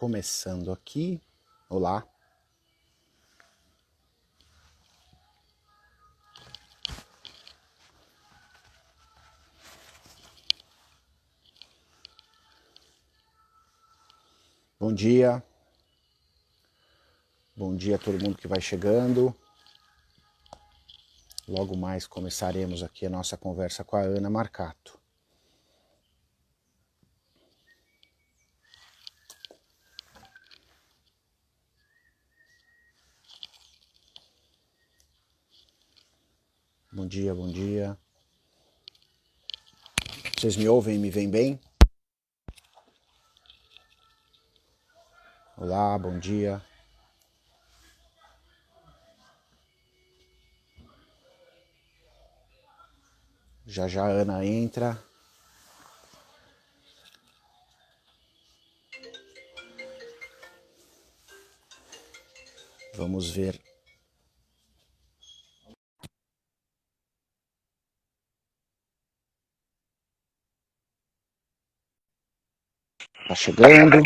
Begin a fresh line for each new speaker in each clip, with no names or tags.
Começando aqui. Olá. Bom dia. Bom dia a todo mundo que vai chegando. Logo mais começaremos aqui a nossa conversa com a Ana Marcato. Bom dia, bom dia. Vocês me ouvem e me veem bem? Olá, bom dia. Já já a Ana entra. Vamos ver. Tá chegando.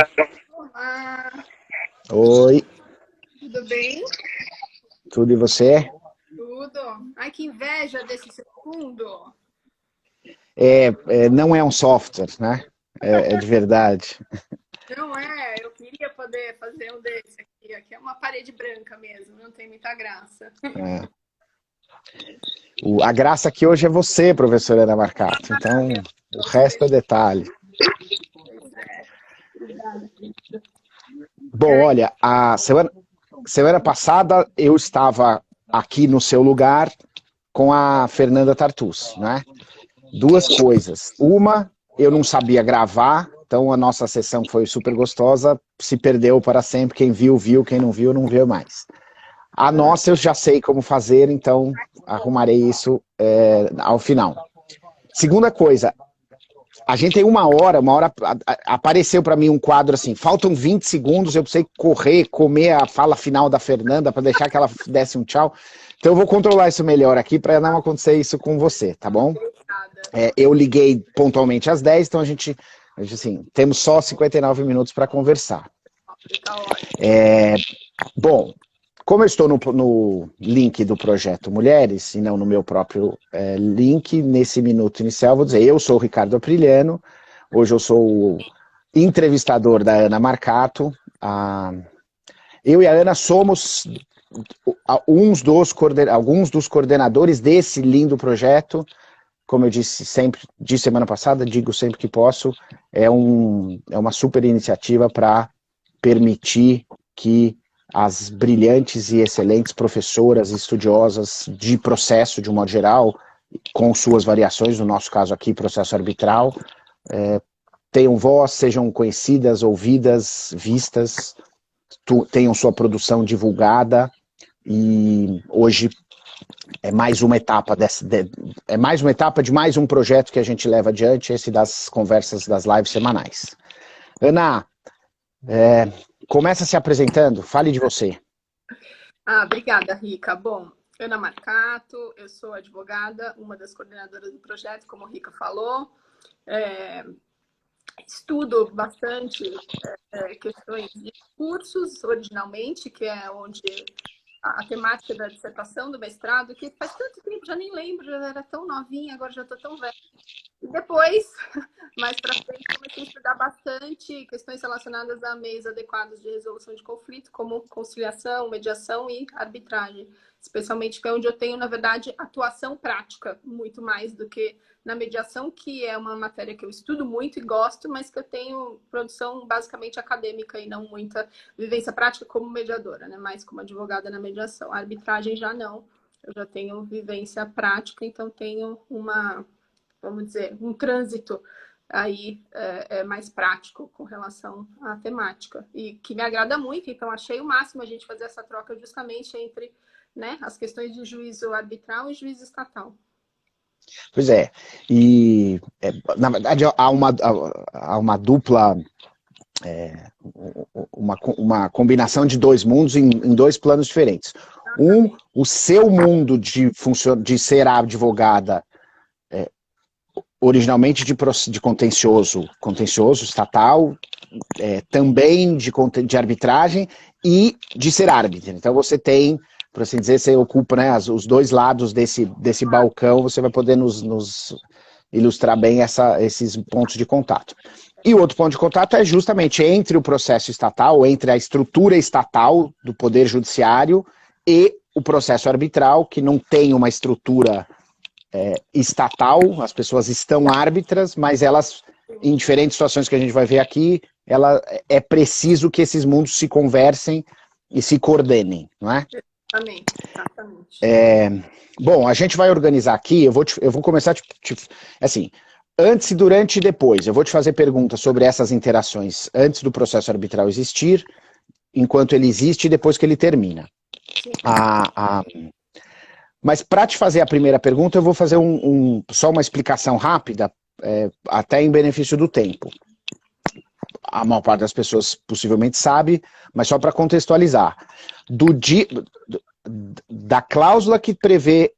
Olá,
Oi,
tudo bem?
tudo e você?
Tudo. Ai, que inveja desse seu fundo.
Não é um software, né? É de verdade.
Não é? Eu queria poder fazer um desse aqui. Aqui é uma parede branca mesmo, não tem muita graça.
É. A graça aqui hoje é você, professora Ana Marcato. Então, o resto é detalhe.
Pois é. Obrigada.
Bom, olha, a semana passada eu estava aqui no seu lugar com a Fernanda Tartus, né? Duas coisas. Uma, eu não sabia gravar, então a nossa sessão foi super gostosa, se perdeu para sempre. Quem viu, viu, quem não viu, não vê mais. A nossa eu já sei como fazer, então arrumarei isso ao final. Segunda coisa, a gente tem uma hora apareceu para mim um quadro assim, faltam 20 segundos, eu precisei correr, comer a fala final da Fernanda para deixar que ela desse um tchau. Então eu vou controlar isso melhor aqui para não acontecer isso com você, tá bom? Eu liguei pontualmente às 10, então a gente assim, temos só 59 minutos para conversar.
Tá ótimo.
Bom, como eu estou no link do projeto Mulheres, e não no meu próprio link, nesse minuto inicial, vou dizer, eu sou o Ricardo Aprilhano, hoje eu sou o entrevistador da Ana Marcato. Eu e a Ana somos alguns dos coordenadores desse lindo projeto. Como eu disse semana passada, digo sempre que posso, é uma super iniciativa para permitir que as brilhantes e excelentes professoras e estudiosas de processo, de um modo geral, com suas variações, no nosso caso aqui, processo arbitral, tenham voz, sejam conhecidas, ouvidas, vistas, tenham sua produção divulgada, e hoje é mais uma etapa de mais um projeto que a gente leva adiante, esse das conversas das lives semanais. Ana, começa se apresentando, fale de você.
Obrigada, Rica. Bom, Ana Marcato, eu sou advogada, uma das coordenadoras do projeto, como a Rica falou. Estudo bastante questões de cursos, originalmente, que é onde a temática da dissertação, do mestrado, que faz tanto tempo, já nem lembro, já era tão novinha, agora já estou tão velha. E depois, mais para frente, comecei a estudar bastante questões relacionadas a meios adequados de resolução de conflito, como conciliação, mediação e arbitragem. Especialmente que é onde eu tenho, na verdade, atuação prática, muito mais do que na mediação, que é uma matéria que eu estudo muito e gosto, mas que eu tenho produção basicamente acadêmica e não muita vivência prática como mediadora, né? Mais como advogada na mediação. A arbitragem já não. Eu já tenho vivência prática, então tenho vamos dizer, um trânsito aí mais prático com relação à temática. E que me agrada muito, então achei o máximo a gente fazer essa troca justamente entre, né, as questões de juízo arbitral e juízo estatal.
Pois é, e na verdade há uma dupla, uma combinação de dois mundos em dois planos diferentes. O seu mundo de ser advogada originalmente de contencioso estatal, também de arbitragem e de ser árbitro. Então você tem, por assim dizer, você ocupa, né, os dois lados desse balcão, você vai poder nos ilustrar bem esses pontos de contato. E o outro ponto de contato é justamente entre o processo estatal, entre a estrutura estatal do Poder Judiciário e o processo arbitral, que não tem uma estrutura estatal, as pessoas estão árbitras, mas elas, em diferentes situações que a gente vai ver aqui, é preciso que esses mundos se conversem e se coordenem, não é?
Exatamente.
Bom, a gente vai organizar aqui, eu vou começar, assim, antes, durante e depois, eu vou te fazer perguntas sobre essas interações antes do processo arbitral existir, enquanto ele existe e depois que ele termina. Mas para te fazer a primeira pergunta, eu vou fazer só uma explicação rápida, até em benefício do tempo. A maior parte das pessoas possivelmente sabe, mas só para contextualizar. Da cláusula que prevê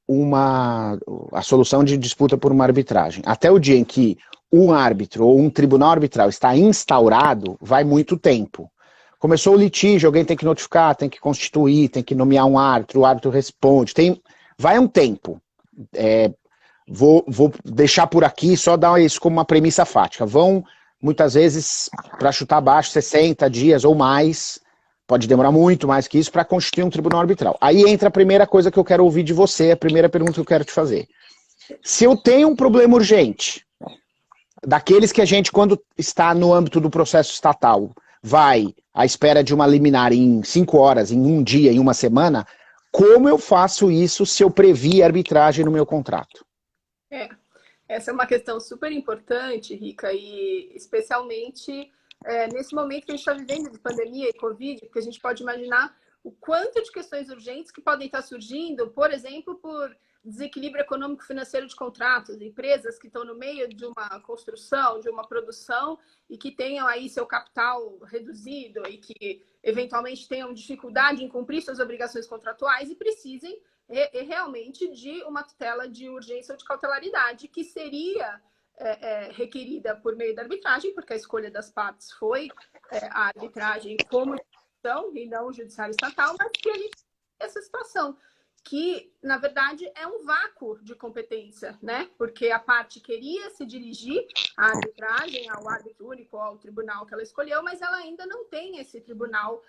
a solução de disputa por uma arbitragem, até o dia em que um árbitro ou um tribunal arbitral está instaurado, vai muito tempo. Começou o litígio, alguém tem que notificar, tem que constituir, tem que nomear um árbitro, o árbitro responde, vai um tempo. Vou deixar por aqui, só dar isso como uma premissa fática. Vão, muitas vezes, para chutar baixo, 60 dias ou mais, pode demorar muito mais que isso, para constituir um tribunal arbitral. Aí entra a primeira coisa que eu quero ouvir de você, a primeira pergunta que eu quero te fazer. Se eu tenho um problema urgente, daqueles que a gente, quando está no âmbito do processo estatal, vai à espera de uma liminar em 5 horas, em um dia, em uma semana, como eu faço isso se eu previ arbitragem no meu contrato?
Essa é uma questão super importante, Rica, e especialmente nesse momento que a gente está vivendo de pandemia e Covid, porque a gente pode imaginar o quanto de questões urgentes que podem estar surgindo, por exemplo, por desequilíbrio econômico-financeiro de contratos, empresas que estão no meio de uma construção, de uma produção e que tenham aí seu capital reduzido e que eventualmente tenham dificuldade em cumprir suas obrigações contratuais e precisem realmente de uma tutela de urgência ou de cautelaridade que seria requerida por meio da arbitragem, porque a escolha das partes foi a arbitragem como instituição e não o judiciário estatal, mas que a gente tem essa situação que, na verdade, é um vácuo de competência, né? Porque a parte queria se dirigir à arbitragem, ao árbitro único, ao tribunal que ela escolheu, mas ela ainda não tem esse tribunal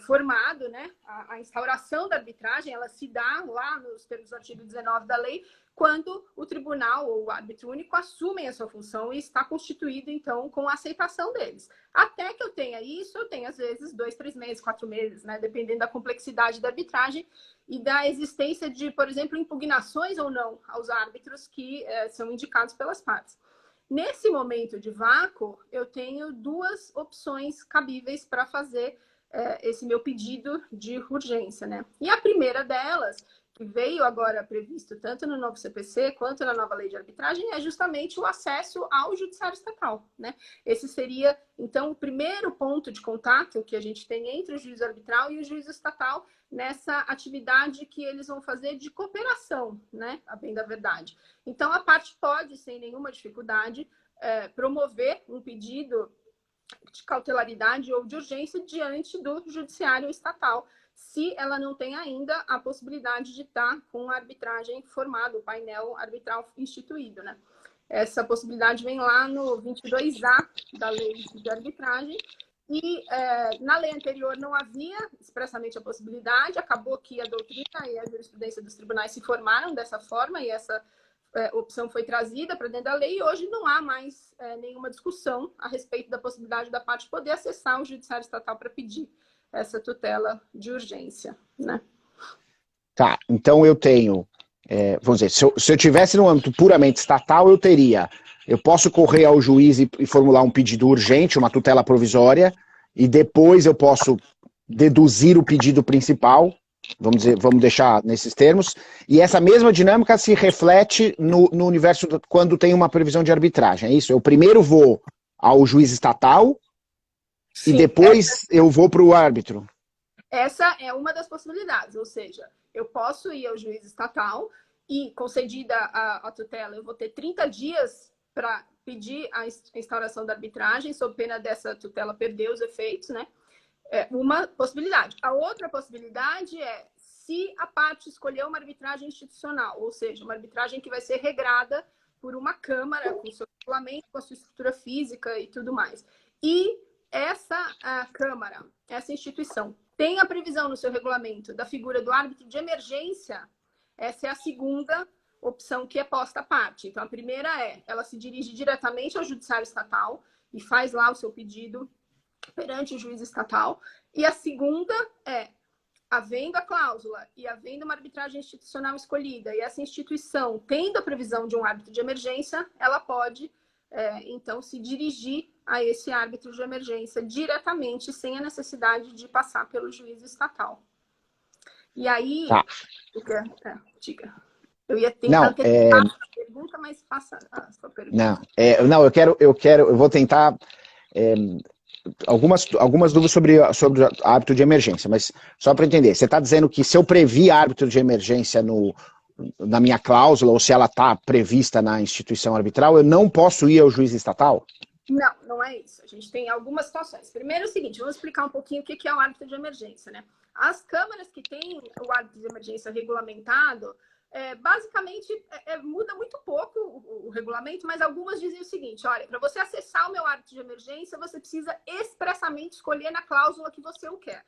formado, né? A instauração da arbitragem, ela se dá lá nos termos do artigo 19 da lei, quando o tribunal ou o árbitro único assumem a sua função e está constituído, então, com a aceitação deles. Até que eu tenha isso, eu tenho, às vezes, 2, 3 meses, 4 meses, né? Dependendo da complexidade da arbitragem e da existência de, por exemplo, impugnações ou não aos árbitros que são indicados pelas partes. Nesse momento de vácuo, eu tenho 2 opções cabíveis para fazer esse meu pedido de urgência, né? E a primeira delas, que veio agora previsto tanto no novo CPC quanto na nova lei de arbitragem, é justamente o acesso ao judiciário estatal, né? Esse seria, então, o primeiro ponto de contato que a gente tem entre o juiz arbitral e o juiz estatal nessa atividade que eles vão fazer de cooperação, né? A bem da verdade. Então, a parte pode, sem nenhuma dificuldade, promover um pedido de cautelaridade ou de urgência diante do judiciário estatal, se ela não tem ainda a possibilidade de estar com a arbitragem formada, o painel arbitral instituído, né? Essa possibilidade vem lá no 22A da lei de arbitragem e na lei anterior não havia expressamente a possibilidade, acabou que a doutrina e a jurisprudência dos tribunais se formaram dessa forma e essa opção foi trazida para dentro da lei e hoje não há mais nenhuma discussão a respeito da possibilidade da parte poder acessar o judiciário estatal para pedir essa tutela de urgência, né?
Tá, então eu tenho, vamos dizer, se eu tivesse no âmbito puramente estatal, eu posso correr ao juiz e formular um pedido urgente, uma tutela provisória, e depois eu posso deduzir o pedido principal, vamos deixar nesses termos, e essa mesma dinâmica se reflete no universo quando tem uma previsão de arbitragem, é isso? Eu primeiro vou ao juiz estatal, sim, e depois eu vou para o árbitro.
Essa é uma das possibilidades, ou seja, eu posso ir ao juiz estatal e concedida a tutela, eu vou ter 30 dias para pedir a instauração da arbitragem, sob pena dessa tutela perder os efeitos, né? É uma possibilidade. A outra possibilidade é se a parte escolher uma arbitragem institucional, ou seja, uma arbitragem que vai ser regrada por uma Câmara, com seu regulamento, com a sua estrutura física e tudo mais. E essa Câmara, essa instituição, tem a previsão no seu regulamento da figura do árbitro de emergência. Essa é a segunda opção que é posta à parte. Então, a primeira ela se dirige diretamente ao judiciário estatal e faz lá o seu pedido perante o juiz estatal. E a segunda havendo a cláusula e havendo uma arbitragem institucional escolhida e essa instituição tendo a previsão de um árbitro de emergência, ela pode, então, se dirigir a esse árbitro de emergência diretamente, sem a necessidade de passar pelo juiz estatal. E aí...
Tá.
Diga. Eu ia tentar antecipar a pergunta, mas faça a sua pergunta.
Não, eu vou tentar... algumas dúvidas sobre árbitro de emergência, mas só para entender, você está dizendo que se eu previ árbitro de emergência na minha cláusula, ou se ela está prevista na instituição arbitral, eu não posso ir ao juiz estatal?
Não, não é isso. A gente tem algumas situações. Primeiro é o seguinte, vamos explicar um pouquinho o que é o árbitro de emergência, né? As câmaras que têm o árbitro de emergência regulamentado, basicamente muda muito pouco o regulamento, mas algumas dizem o seguinte: olha, para você acessar o meu árbitro de emergência, você precisa expressamente escolher na cláusula que você o quer.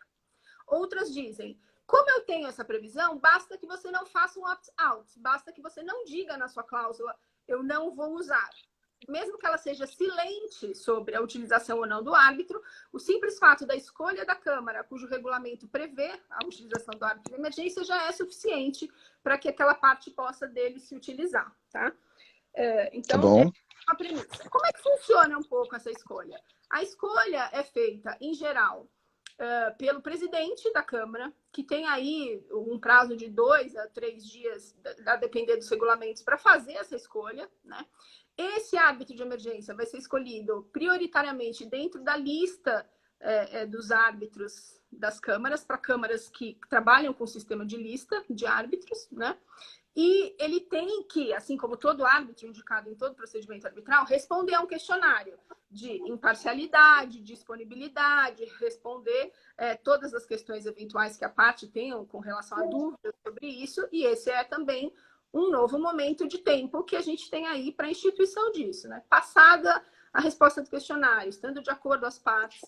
Outras dizem: como eu tenho essa previsão, basta que você não faça um opt-out, basta que você não diga na sua cláusula, eu não vou usar. Mesmo que ela seja silente sobre a utilização ou não do árbitro, o simples fato da escolha da Câmara, cujo regulamento prevê a utilização do árbitro de emergência, já é suficiente para que aquela parte possa dele se utilizar, tá? Então,
tá bom.
é uma premissa. Como é que funciona um pouco essa escolha? A escolha é feita, em geral, pelo presidente da Câmara, que tem aí um prazo de 2 a 3 dias, a depender dos regulamentos, para fazer essa escolha, né? Esse árbitro de emergência vai ser escolhido prioritariamente dentro da lista dos árbitros das câmaras, para câmaras que trabalham com o sistema de lista de árbitros, né? E ele tem que, assim como todo árbitro indicado em todo procedimento arbitral, responder a um questionário de imparcialidade, disponibilidade, responder todas as questões eventuais que a parte tenha com relação a dúvidas sobre isso, e esse é também um novo momento de tempo que a gente tem aí para a instituição disso, né? Passada a resposta do questionário, estando de acordo as partes,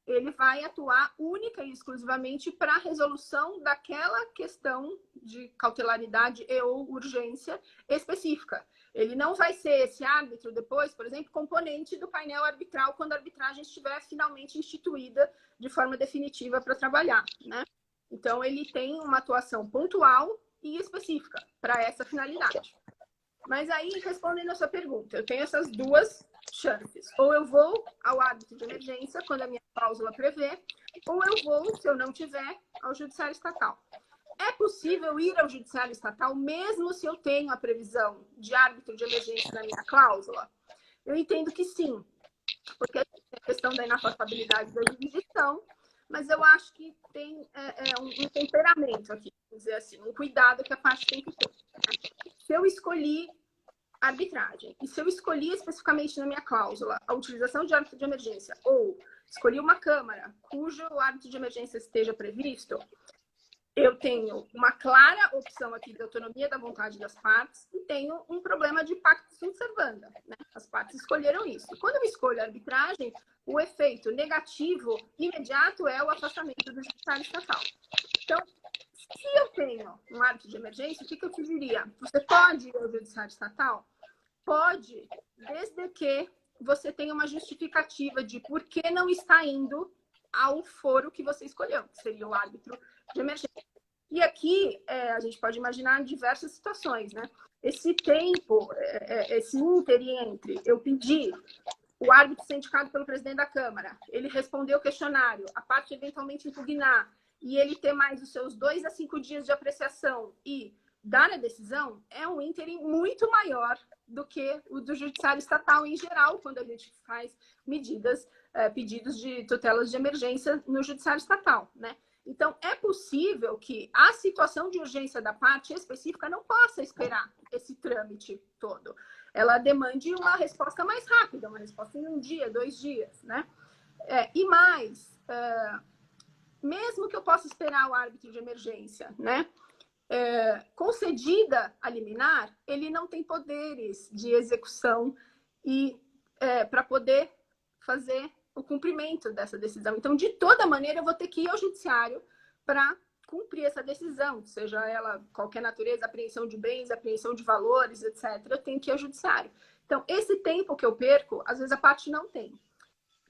ele vai atuar única e exclusivamente para a resolução daquela questão de cautelaridade e ou urgência específica. Ele não vai ser esse árbitro depois, por exemplo, componente do painel arbitral quando a arbitragem estiver finalmente instituída de forma definitiva para trabalhar, né? Então, ele tem uma atuação pontual e específica para essa finalidade. Mas aí, respondendo a sua pergunta, eu tenho essas duas chances. Ou eu vou ao árbitro de emergência, quando a minha cláusula prevê, ou eu vou, se eu não tiver, ao judiciário estatal. É possível ir ao judiciário estatal mesmo se eu tenho a previsão de árbitro de emergência na minha cláusula? Eu entendo que sim, porque a questão da inafastabilidade da jurisdição, mas eu acho que tem um temperamento aqui, vamos dizer assim, um cuidado que a parte tem que ter. Se eu escolhi arbitragem, e se eu escolhi especificamente na minha cláusula a utilização de árbitro de emergência, ou escolhi uma Câmara cujo árbitro de emergência esteja previsto, eu tenho uma clara opção aqui de autonomia da vontade das partes e tenho um problema de pacto sunt servanda, né? As partes escolheram isso. E quando eu escolho a arbitragem, o efeito negativo imediato é o afastamento do judiciário estatal. Então, se eu tenho um árbitro de emergência, o que eu te diria? Você pode ir ao judiciário estatal? Pode, desde que você tenha uma justificativa de por que não está indo ao foro que você escolheu, que seria o árbitro de emergência. E aqui a gente pode imaginar diversas situações, né? Esse tempo, esse ínter entre eu pedir o árbitro ser indicado pelo presidente da Câmara, ele responder o questionário, a parte eventualmente impugnar, e ele ter mais os seus 2 a 5 dias de apreciação e dar a decisão, é um ínterim muito maior do que o do judiciário estatal em geral, quando a gente faz pedidos de tutelas de emergência no judiciário estatal, né? Então, é possível que a situação de urgência da parte específica não possa esperar esse trâmite todo. Ela demande uma resposta mais rápida, uma resposta em 1 dia, 2 dias, né? E mais, mesmo que eu possa esperar o árbitro de emergência, né? Concedida a liminar, ele não tem poderes de execução e para poder fazer o cumprimento dessa decisão. Então, de toda maneira, eu vou ter que ir ao judiciário para cumprir essa decisão, seja ela qualquer natureza, apreensão de bens, apreensão de valores, etc. Eu tenho que ir ao judiciário. Então, esse tempo que eu perco, às vezes a parte não tem.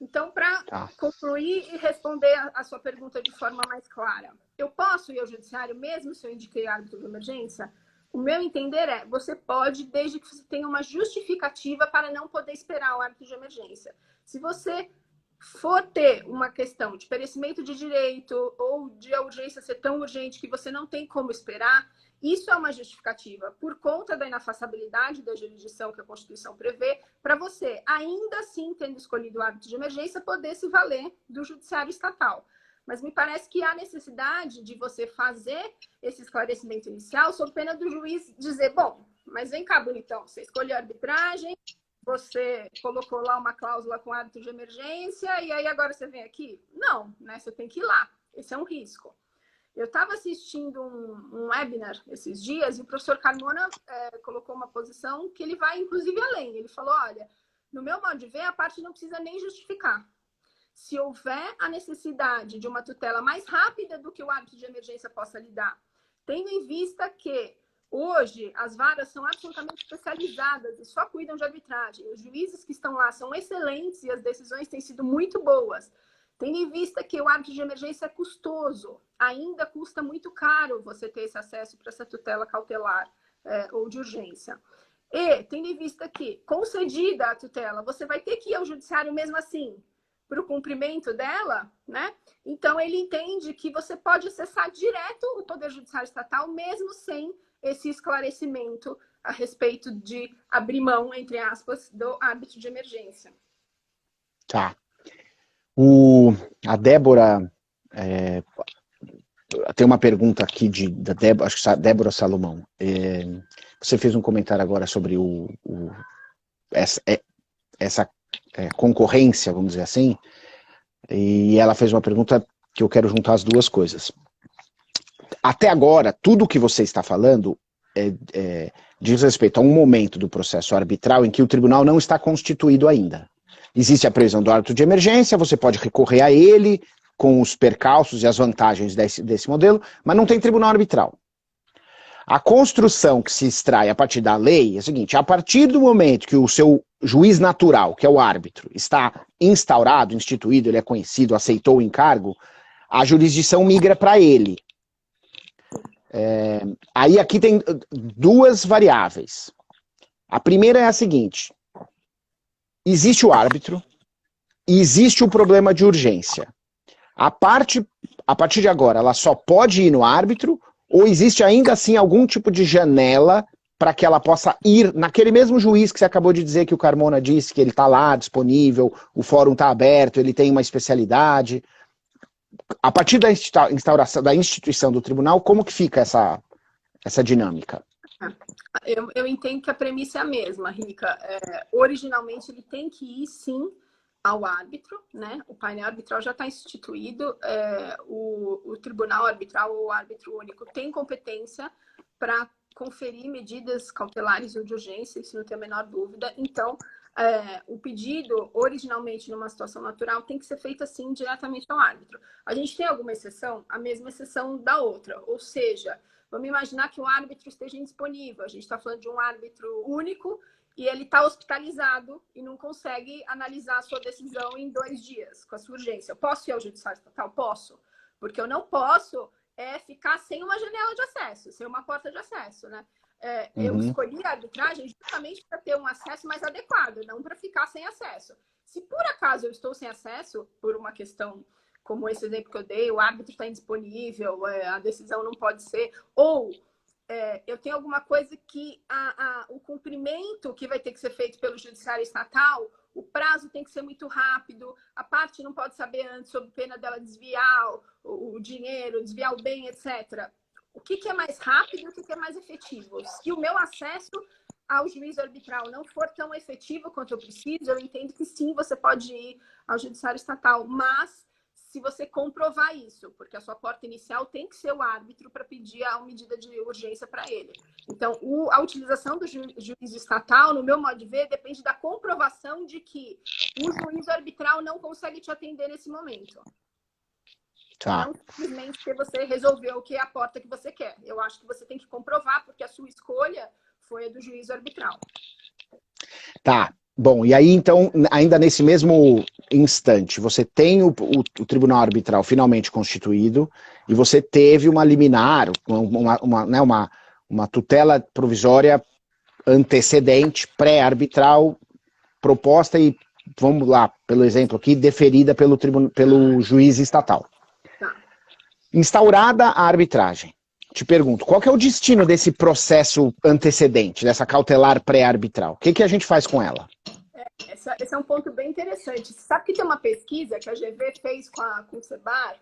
Então, para concluir e responder a sua pergunta de forma mais clara, eu posso ir ao judiciário mesmo se eu indiquei árbitro de emergência? O meu entender você pode, desde que você tenha uma justificativa para não poder esperar o árbitro de emergência. Se você for ter uma questão de perecimento de direito ou de a urgência ser tão urgente que você não tem como esperar, isso é uma justificativa por conta da inafastabilidade da jurisdição que a Constituição prevê, para você, ainda assim, tendo escolhido o árbitro de emergência, poder se valer do judiciário estatal. Mas me parece que há necessidade de você fazer esse esclarecimento inicial sob pena do juiz dizer, bom, mas vem cá, bonitão, você escolheu a arbitragem, você colocou lá uma cláusula com árbitro de emergência e aí agora você vem aqui? Não, né? Você tem que ir lá. Esse é um risco. Eu estava assistindo um webinar esses dias e o professor Carmona colocou uma posição que ele vai, inclusive, além. Ele falou, olha, no meu modo de ver, a parte não precisa nem justificar. Se houver a necessidade de uma tutela mais rápida do que o árbitro de emergência possa lhe dar, tendo em vista que hoje, as varas são absolutamente especializadas e só cuidam de arbitragem. Os juízes que estão lá são excelentes e as decisões têm sido muito boas. Tendo em vista que o árbitro de emergência é custoso, ainda custa muito caro você ter esse acesso para essa tutela cautelar ou de urgência. E tendo em vista que, concedida a tutela, você vai ter que ir ao judiciário mesmo assim, para o cumprimento dela, né? Então, ele entende que você pode acessar direto o Poder Judiciário Estatal, mesmo sem esse esclarecimento a respeito de abrir mão, entre aspas, do árbitro de emergência.
Tá. A Débora tem uma pergunta aqui da Débora, acho que Débora Salomão. Você fez um comentário agora sobre essa concorrência, vamos dizer assim, e ela fez uma pergunta que eu quero juntar as duas coisas. Até agora, tudo que você está falando diz respeito a um momento do processo arbitral em que o tribunal não está constituído ainda. Existe a previsão do árbitro de emergência, você pode recorrer a ele com os percalços e as vantagens desse modelo, mas não tem tribunal arbitral. A construção que se extrai a partir da lei é a seguinte: a partir do momento que o seu juiz natural, que é o árbitro, está instaurado, instituído, ele é conhecido, aceitou o encargo, a jurisdição migra para ele. Aí aqui tem duas variáveis. A primeira é a seguinte: existe o árbitro e existe o problema de urgência. A partir de agora, ela só pode ir no árbitro ou existe ainda assim algum tipo de janela para que ela possa ir naquele mesmo juiz que você acabou de dizer que o Carmona disse que ele está lá disponível, o fórum está aberto, ele tem uma especialidade. A partir da instauração, da instituição do tribunal, como que fica essa dinâmica?
Eu entendo que a premissa é a mesma, Rica. Originalmente, ele tem que ir, sim, ao árbitro, né? O painel arbitral já está instituído, o tribunal arbitral ou o árbitro único tem competência para conferir medidas cautelares ou de urgência, isso não tem a menor dúvida. Então, o pedido, originalmente, numa situação natural, tem que ser feito assim, diretamente ao árbitro. A gente tem alguma exceção? A mesma exceção da outra, ou seja, vamos imaginar que o árbitro esteja indisponível. A gente está falando de um árbitro único e ele está hospitalizado e não consegue analisar a sua decisão em 2 dias, com a sua urgência. Eu posso ir ao judiciário estatal? Posso. Porque eu não posso ficar sem uma janela de acesso, sem uma porta de acesso, né? Eu escolhi a arbitragem justamente para ter um acesso mais adequado, não para ficar sem acesso. Se por acaso eu estou sem acesso, por uma questão como esse exemplo que eu dei, o árbitro está indisponível, a decisão não pode ser, ou eu tenho alguma coisa que o cumprimento que vai ter que ser feito pelo judiciário estatal o prazo tem que ser muito rápido, a parte não pode saber antes sob pena dela desviar o dinheiro, desviar o bem, etc. O que é mais rápido e o que é mais efetivo? Se o meu acesso ao juízo arbitral não for tão efetivo quanto eu preciso, eu entendo que sim, você pode ir ao judiciário estatal, mas se você comprovar isso, porque a sua porta inicial tem que ser o árbitro para pedir a medida de urgência para ele. Então, a utilização do juízo estatal, no meu modo de ver, depende da comprovação de que o juízo arbitral não consegue te atender nesse momento.
Tá.
Não simplesmente porque você resolveu o que é a porta que você quer. Eu acho que você tem que comprovar, porque a sua escolha foi a do juízo arbitral.
Tá. Bom, e aí então, ainda nesse mesmo instante, você tem o tribunal arbitral finalmente constituído e você teve uma liminar, uma tutela provisória antecedente, pré-arbitral, proposta e, vamos lá, pelo exemplo aqui, deferida pelo juiz estatal.
Tá.
Instaurada a arbitragem. Te pergunto, qual que é o destino desse processo antecedente, dessa cautelar pré-arbitral? O que a gente faz com ela?
Esse é um ponto bem interessante. Você sabe que tem uma pesquisa que a GV fez com o Sebar?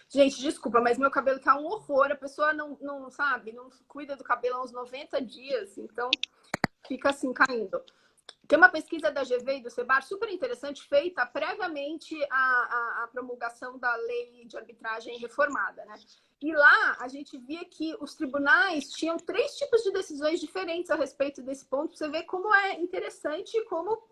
Gente, desculpa, mas meu cabelo tá um horror. A pessoa não sabe, não cuida do cabelo há uns 90 dias, então fica assim, caindo. Tem uma pesquisa da GV e do Sebar super interessante, feita previamente à promulgação da lei de arbitragem reformada, né? E lá a gente via que os tribunais tinham 3 tipos de decisões diferentes a respeito desse ponto. Você vê como é interessante e como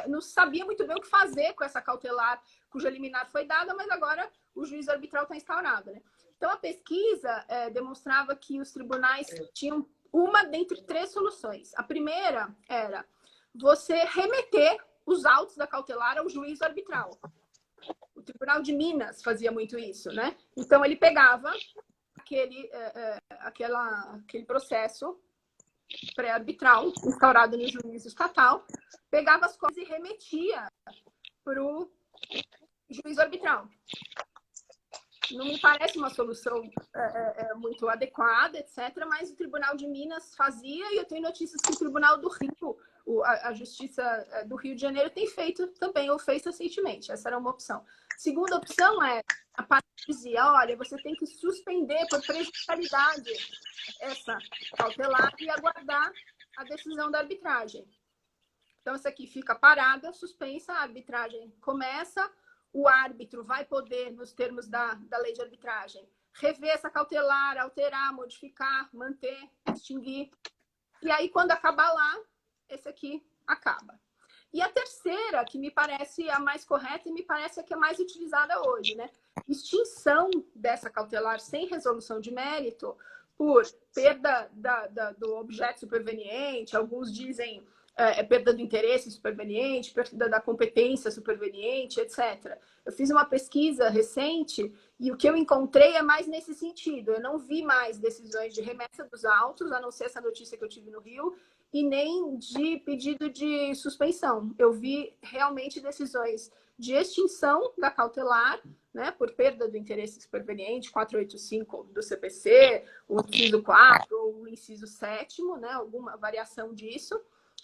não sabia muito bem o que fazer com essa cautelar cuja liminar foi dada, mas agora o juízo arbitral está instaurado, né? Então a pesquisa demonstrava que os tribunais tinham uma dentre 3 soluções. A primeira era você remeter os autos da cautelar ao juízo arbitral. O Tribunal de Minas fazia muito isso, né? Então, ele pegava aquele processo pré-arbitral instaurado no juízo estatal, pegava as coisas e remetia para o juízo arbitral. Não me parece uma solução muito adequada, etc., mas o Tribunal de Minas fazia, e eu tenho notícias que o Tribunal do Rio, a Justiça do Rio de Janeiro, tem feito também, ou fez recentemente. Essa era uma opção. Segunda opção a parte dizia, olha, você tem que suspender por prejudicialidade essa cautelar e aguardar a decisão da arbitragem. Então, essa aqui fica parada, suspensa, a arbitragem começa, o árbitro vai poder, nos termos da lei de arbitragem, rever essa cautelar, alterar, modificar, manter, extinguir. E aí, quando acabar lá, esse aqui acaba. E a terceira, que me parece a mais correta e me parece a que é mais utilizada hoje, né? Extinção dessa cautelar sem resolução de mérito por perda do objeto superveniente, alguns dizem perda do interesse superveniente, perda da competência superveniente, etc. Eu fiz uma pesquisa recente e o que eu encontrei é mais nesse sentido. Eu não vi mais decisões de remessa dos autos, a não ser essa notícia que eu tive no Rio, e nem de pedido de suspensão. Eu vi realmente decisões de extinção da cautelar, né, por perda do interesse superveniente, 485 do CPC, o inciso 4 ou o inciso 7º, né, alguma variação disso,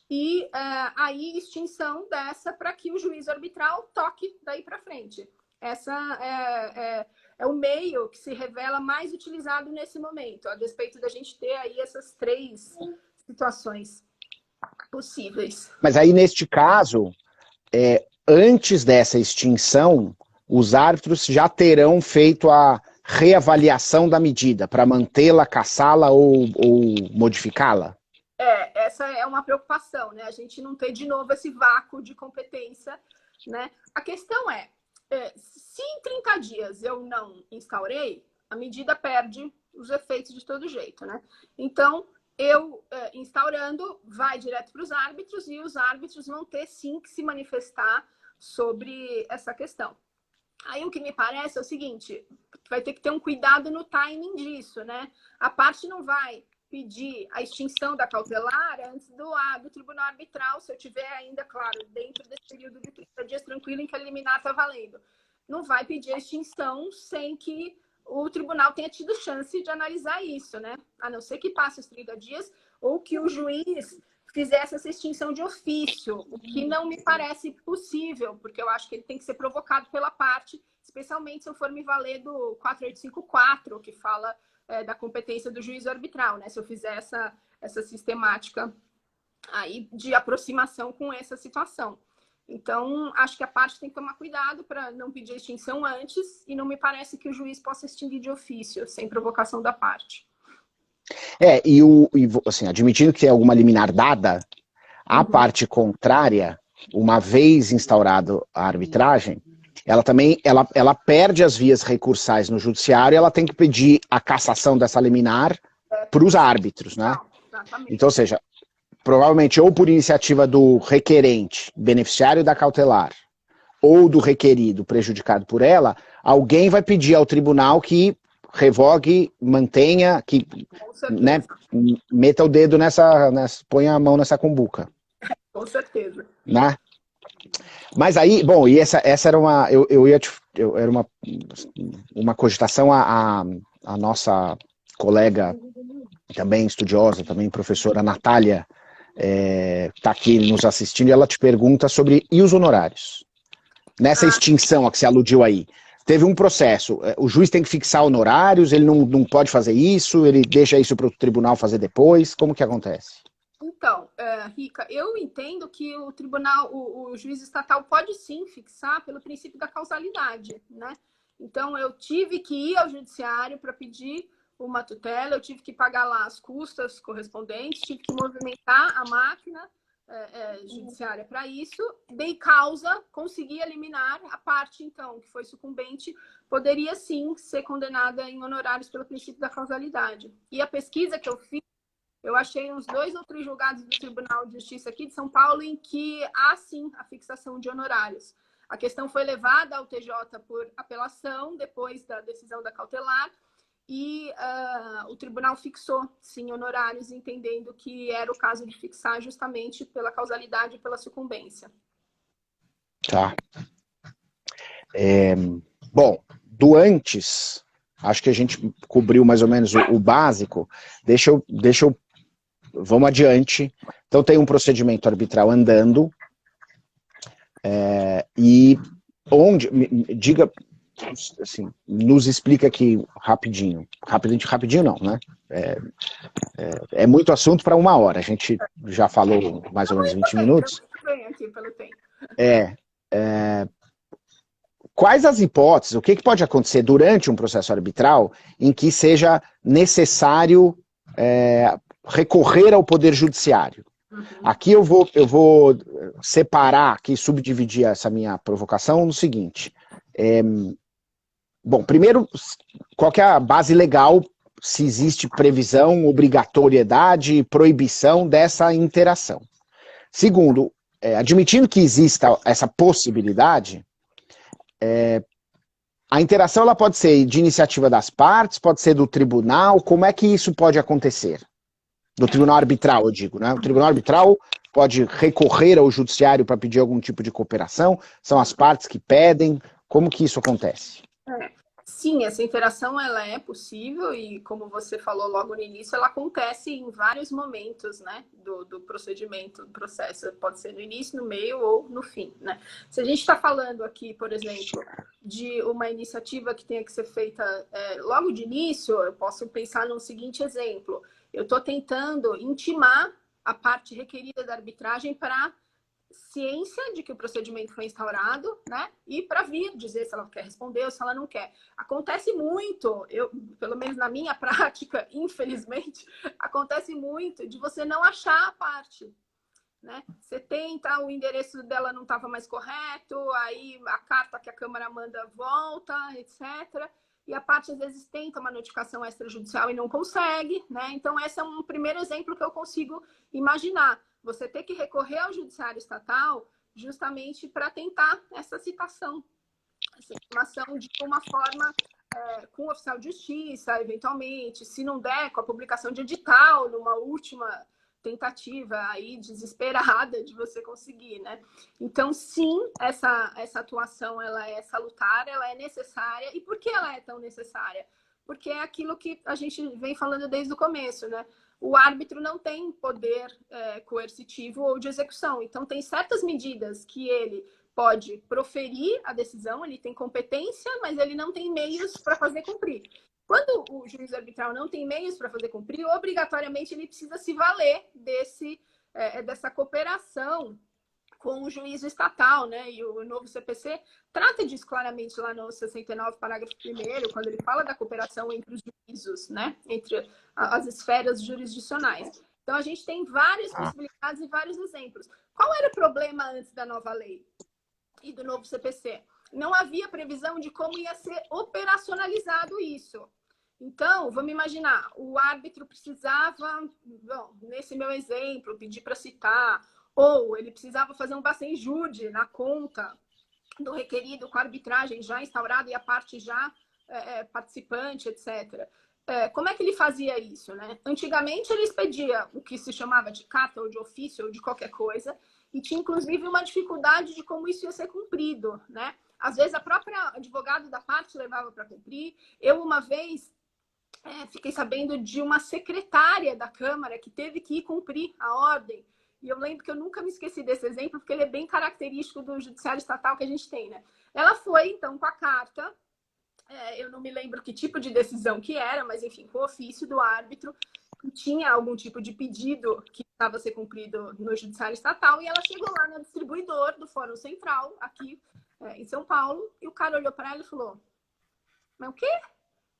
e aí extinção dessa para que o juízo arbitral toque daí para frente. Essa é o meio que se revela mais utilizado nesse momento, a despeito da gente ter aí essas 3 situações possíveis.
Mas aí, neste caso, antes dessa extinção, os árbitros já terão feito a reavaliação da medida para mantê-la, cassá-la ou modificá-la?
Essa é uma preocupação, né? A gente não ter de novo esse vácuo de competência, né? A questão se em 30 dias eu não instaurei, a medida perde os efeitos de todo jeito, né? Então, eu instaurando, vai direto para os árbitros e os árbitros vão ter, sim, que se manifestar sobre essa questão. Aí, o que me parece é o seguinte, vai ter que ter um cuidado no timing disso, né? A parte não vai pedir a extinção da cautelar antes do tribunal arbitral, se eu tiver ainda, claro, dentro desse período de 30 dias tranquilo em que a liminar está valendo. Não vai pedir a extinção sem que o tribunal tenha tido chance de analisar isso, né? A não ser que passe os 30 dias ou que o juiz fizesse essa extinção de ofício, o que não me parece possível, porque eu acho que ele tem que ser provocado pela parte, especialmente se eu for me valer do 4854, que fala da competência do juiz arbitral, né? Se eu fizer essa sistemática aí de aproximação com essa situação. Então, acho que a parte tem que tomar cuidado para não pedir a extinção antes, e não me parece que o juiz possa extinguir de ofício, sem provocação da parte.
Assim, admitindo que tem alguma liminar dada, a parte contrária, uma vez instaurado a arbitragem, ela também ela perde as vias recursais no judiciário, ela tem que pedir a cassação dessa liminar para os árbitros, né? Então, ou seja, provavelmente ou por iniciativa do requerente, beneficiário da cautelar, ou do requerido, prejudicado por ela, alguém vai pedir ao tribunal que revogue, mantenha, que, né, meta o dedo ponha a mão nessa cumbuca.
Com certeza.
Né? Mas aí, bom, e essa era era uma cogitação, a nossa colega, também estudiosa, também professora Natália, está aqui nos assistindo, e ela te pergunta sobre, e os honorários? Nessa extinção a que você aludiu aí, teve um processo, o juiz tem que fixar honorários, ele não pode fazer isso, ele deixa isso para o tribunal fazer depois, como que acontece?
Então, Rica, eu entendo que o tribunal, o juiz estatal pode sim fixar pelo princípio da causalidade, né? Então, eu tive que ir ao judiciário para pedir uma tutela, eu tive que pagar lá as custas correspondentes, tive que movimentar a máquina judiciária para isso, dei causa, consegui eliminar a parte, então, que foi sucumbente, poderia sim ser condenada em honorários pelo princípio da causalidade. E a pesquisa que eu fiz, eu achei uns 2 ou 3 julgados do Tribunal de Justiça aqui de São Paulo em que há, sim, a fixação de honorários. A questão foi levada ao TJ por apelação, depois da decisão da cautelar, e o tribunal fixou, sim, honorários, entendendo que era o caso de fixar justamente pela causalidade e pela sucumbência.
Tá. Bom, do antes, acho que a gente cobriu mais ou menos o básico. Deixa eu vamos adiante. Então tem um procedimento arbitral andando, e onde, diga, assim, nos explica aqui rapidinho não, né? É muito assunto para 1 hora, a gente já falou mais ou menos 20 minutos.
Bem aqui pelo tempo.
Quais as hipóteses, o que pode acontecer durante um processo arbitral em que seja necessário recorrer ao Poder Judiciário? Aqui eu vou separar, aqui, subdividir essa minha provocação no seguinte. Bom, primeiro, qual que é a base legal, se existe previsão, obrigatoriedade, proibição dessa interação? Segundo, admitindo que exista essa possibilidade, a interação ela pode ser de iniciativa das partes, pode ser do tribunal, como é que isso pode acontecer? Do tribunal arbitral, eu digo, né? O tribunal arbitral pode recorrer ao judiciário para pedir algum tipo de cooperação, são as partes que pedem, como que isso acontece?
Sim, essa interação ela é possível e, como você falou logo no início, ela acontece em vários momentos, né, do procedimento, do processo. Pode ser no início, no meio ou no fim, né? Se a gente está falando aqui, por exemplo, de uma iniciativa que tenha que ser feita logo de início, eu posso pensar no seguinte exemplo. Eu estou tentando intimar a parte requerida da arbitragem para ciência de que o procedimento foi instaurado, né? E para vir dizer se ela quer responder ou se ela não quer. Acontece muito, pelo menos na minha prática, infelizmente, acontece muito de você não achar a parte, né? Você tenta, o endereço dela não estava mais correto, aí a carta que a Câmara manda volta, etc. E a parte, às vezes, tenta uma notificação extrajudicial e não consegue, né? Então, esse é um primeiro exemplo que eu consigo imaginar. Você ter que recorrer ao judiciário estatal justamente para tentar essa citação, essa intimação de uma forma com o oficial de justiça, eventualmente, se não der, com a publicação de edital, numa última tentativa aí desesperada de você conseguir, né? Então, sim, essa atuação ela é salutar, ela é necessária. E por que ela é tão necessária? Porque é aquilo que a gente vem falando desde o começo, né? o árbitro não tem poder coercitivo ou de execução. Então, tem certas medidas que ele pode proferir a decisão, ele tem competência, mas ele não tem meios para fazer cumprir. Quando o juiz arbitral não tem meios para fazer cumprir, obrigatoriamente ele precisa se valer dessa cooperação com o juízo estatal, né? E o novo CPC trata disso claramente lá no 69, parágrafo 1º, quando ele fala da cooperação entre os juízos, né? Entre as esferas jurisdicionais. Então, a gente tem várias possibilidades e vários exemplos. Qual era o problema antes da nova lei e do novo CPC? Não havia previsão de como ia ser operacionalizado isso. Então, vamos imaginar, o árbitro precisava, bom, nesse meu exemplo, pedir para citar, ou ele precisava fazer um bacenjude na conta do requerido com a arbitragem já instaurada e a parte já participante, etc. Como é que ele fazia isso, né? Antigamente, ele expedia o que se chamava de carta ou de ofício ou de qualquer coisa, e tinha, inclusive, uma dificuldade de como isso ia ser cumprido, né? Às vezes, a própria advogado da parte levava para cumprir. Eu, uma vez, fiquei sabendo de uma secretária da Câmara que teve que ir cumprir a ordem. E eu lembro que eu nunca me esqueci desse exemplo, porque ele é bem característico do judiciário estatal que a gente tem, né? Ela foi, então, com a carta, eu não me lembro que tipo de decisão que era, mas, enfim, com o ofício do árbitro, que tinha algum tipo de pedido que estava a ser cumprido no judiciário estatal, e ela chegou lá no distribuidor do Fórum Central, aqui em São Paulo, e o cara olhou para ela e falou: mas o quê?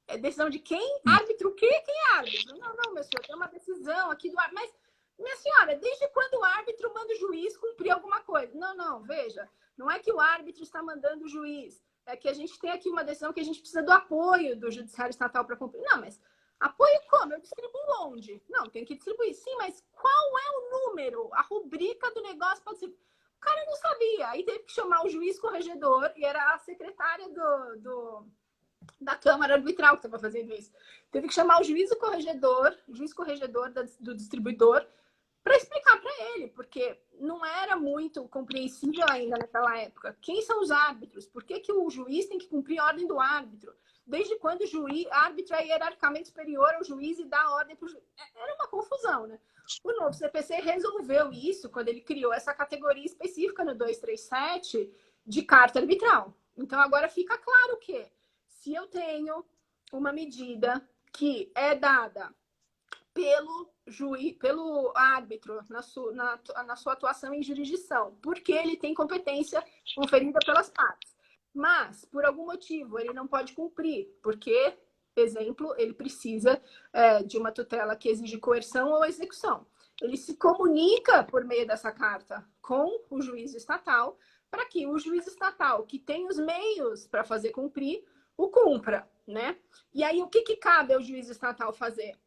É decisão de quem? Árbitro o quê? Quem é árbitro? Não, meu senhor, tem uma decisão aqui do árbitro. Mas, minha senhora, desde quando o árbitro manda o juiz cumprir alguma coisa? Não, veja, não é que o árbitro está mandando o juiz, é que a gente tem aqui uma decisão que a gente precisa do apoio do judiciário estatal para cumprir. Não, mas apoio como? Eu distribuo onde? Não, tem que distribuir. Sim, mas qual é o número? A rubrica do negócio pode ser... O cara não sabia. Aí teve que chamar o juiz corregedor, e era a secretária da Câmara Arbitral que estava fazendo isso. Teve que chamar o juiz corregedor do distribuidor, para explicar para ele, porque não era muito compreensível ainda naquela época. Quem são os árbitros? Por que o juiz tem que cumprir a ordem do árbitro? Desde quando o árbitro é hierarquicamente superior ao juiz e dá ordem para o juiz? Era uma confusão, né? O novo CPC resolveu isso quando ele criou essa categoria específica no 237 de carta arbitral. Então, agora fica claro que se eu tenho uma medida que é dada pelo árbitro na sua atuação em jurisdição, porque ele tem competência conferida pelas partes, mas, por algum motivo, ele não pode cumprir, porque, exemplo, ele precisa de uma tutela que exige coerção ou execução. Ele se comunica por meio dessa carta com o juiz estatal, para que o juiz estatal, que tem os meios para fazer cumprir, o cumpra, né? E aí, o que cabe ao juiz estatal fazer?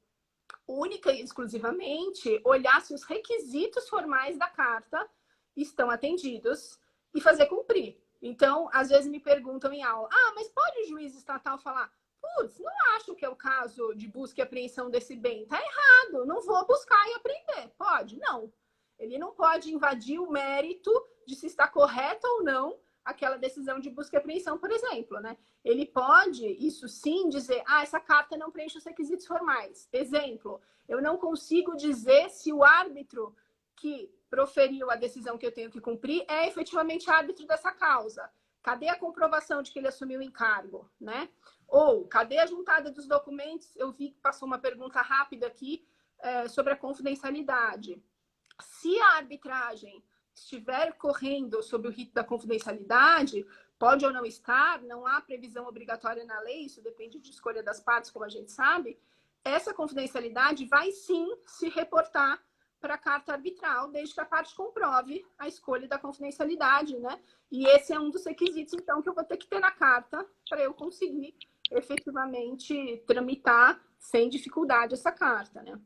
Única e exclusivamente olhar se os requisitos formais da carta estão atendidos e fazer cumprir. Então, às vezes me perguntam em aula: mas pode o juiz estatal falar: putz, não acho que é o caso de busca e apreensão desse bem, tá errado, não vou buscar e apreender. Pode? Não. Ele não pode invadir o mérito de se está correto ou não aquela decisão de busca e apreensão, por exemplo, né? Ele pode, isso sim, dizer: essa carta não preenche os requisitos formais. Exemplo, eu não consigo dizer se o árbitro que proferiu a decisão que eu tenho que cumprir é efetivamente árbitro dessa causa. Cadê a comprovação de que ele assumiu o encargo, né? Ou, cadê a juntada dos documentos? Eu vi que passou uma pergunta rápida aqui sobre a confidencialidade. Se a arbitragem estiver correndo sob o rito da confidencialidade, pode ou não estar, não há previsão obrigatória na lei, isso depende de escolha das partes, como a gente sabe, essa confidencialidade vai sim se reportar para a carta arbitral, desde que a parte comprove a escolha da confidencialidade, né? E esse é um dos requisitos, então, que eu vou ter que ter na carta para eu conseguir efetivamente tramitar sem dificuldade essa carta, né?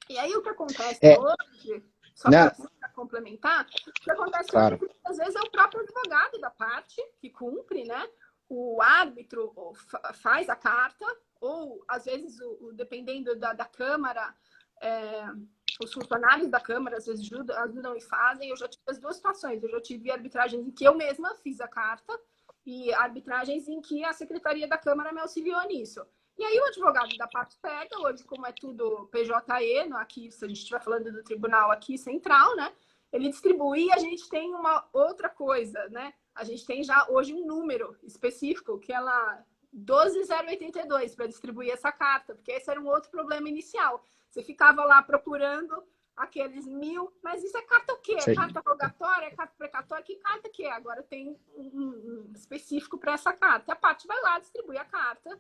E aí o que acontece hoje, só para complementar, o que acontece hoje é que às vezes é o próprio advogado da parte que cumpre, né? O árbitro faz a carta, ou às vezes, dependendo da Câmara, os funcionários da Câmara às vezes ajudam e fazem. Eu já tive as duas situações. Eu já tive arbitragens em que eu mesma fiz a carta e arbitragens em que a Secretaria da Câmara me auxiliou nisso. E aí o advogado da parte pega, hoje como é tudo PJE, aqui, se a gente estiver falando do tribunal aqui central, né? Ele distribui e a gente tem uma outra coisa, né? A gente tem já hoje um número específico, que é lá 12082, para distribuir essa carta, porque esse era um outro problema inicial. Você ficava lá procurando aqueles 1000, mas isso é carta o quê? É carta rogatória? É carta precatória? Que carta que é? Agora tem um específico para essa carta. A parte vai lá, distribui a carta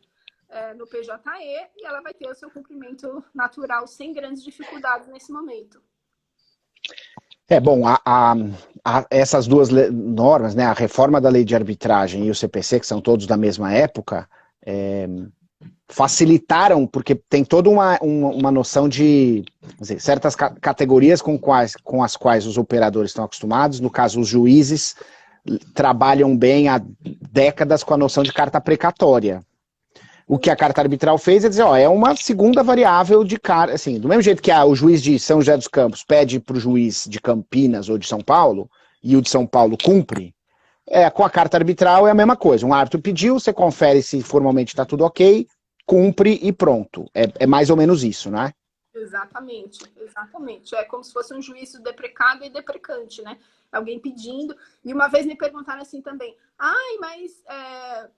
no PJE e ela vai ter o seu cumprimento natural sem grandes dificuldades nesse momento.
Bom, essas duas normas, né, a reforma da lei de arbitragem e o CPC, que são todos da mesma época, facilitaram, porque tem toda uma noção de dizer, certas categorias com as quais os operadores estão acostumados, no caso os juízes trabalham bem há décadas com a noção de carta precatória. O que a carta arbitral fez é dizer, é uma segunda variável de carta, assim, do mesmo jeito que o juiz de São José dos Campos pede para o juiz de Campinas ou de São Paulo, e o de São Paulo cumpre, com a carta arbitral é a mesma coisa. Um árbitro pediu, você confere se formalmente está tudo ok, cumpre e pronto. É mais ou menos isso, né?
Exatamente, exatamente. É como se fosse um juízo deprecado e deprecante, né? Alguém pedindo. E uma vez me perguntaram assim também,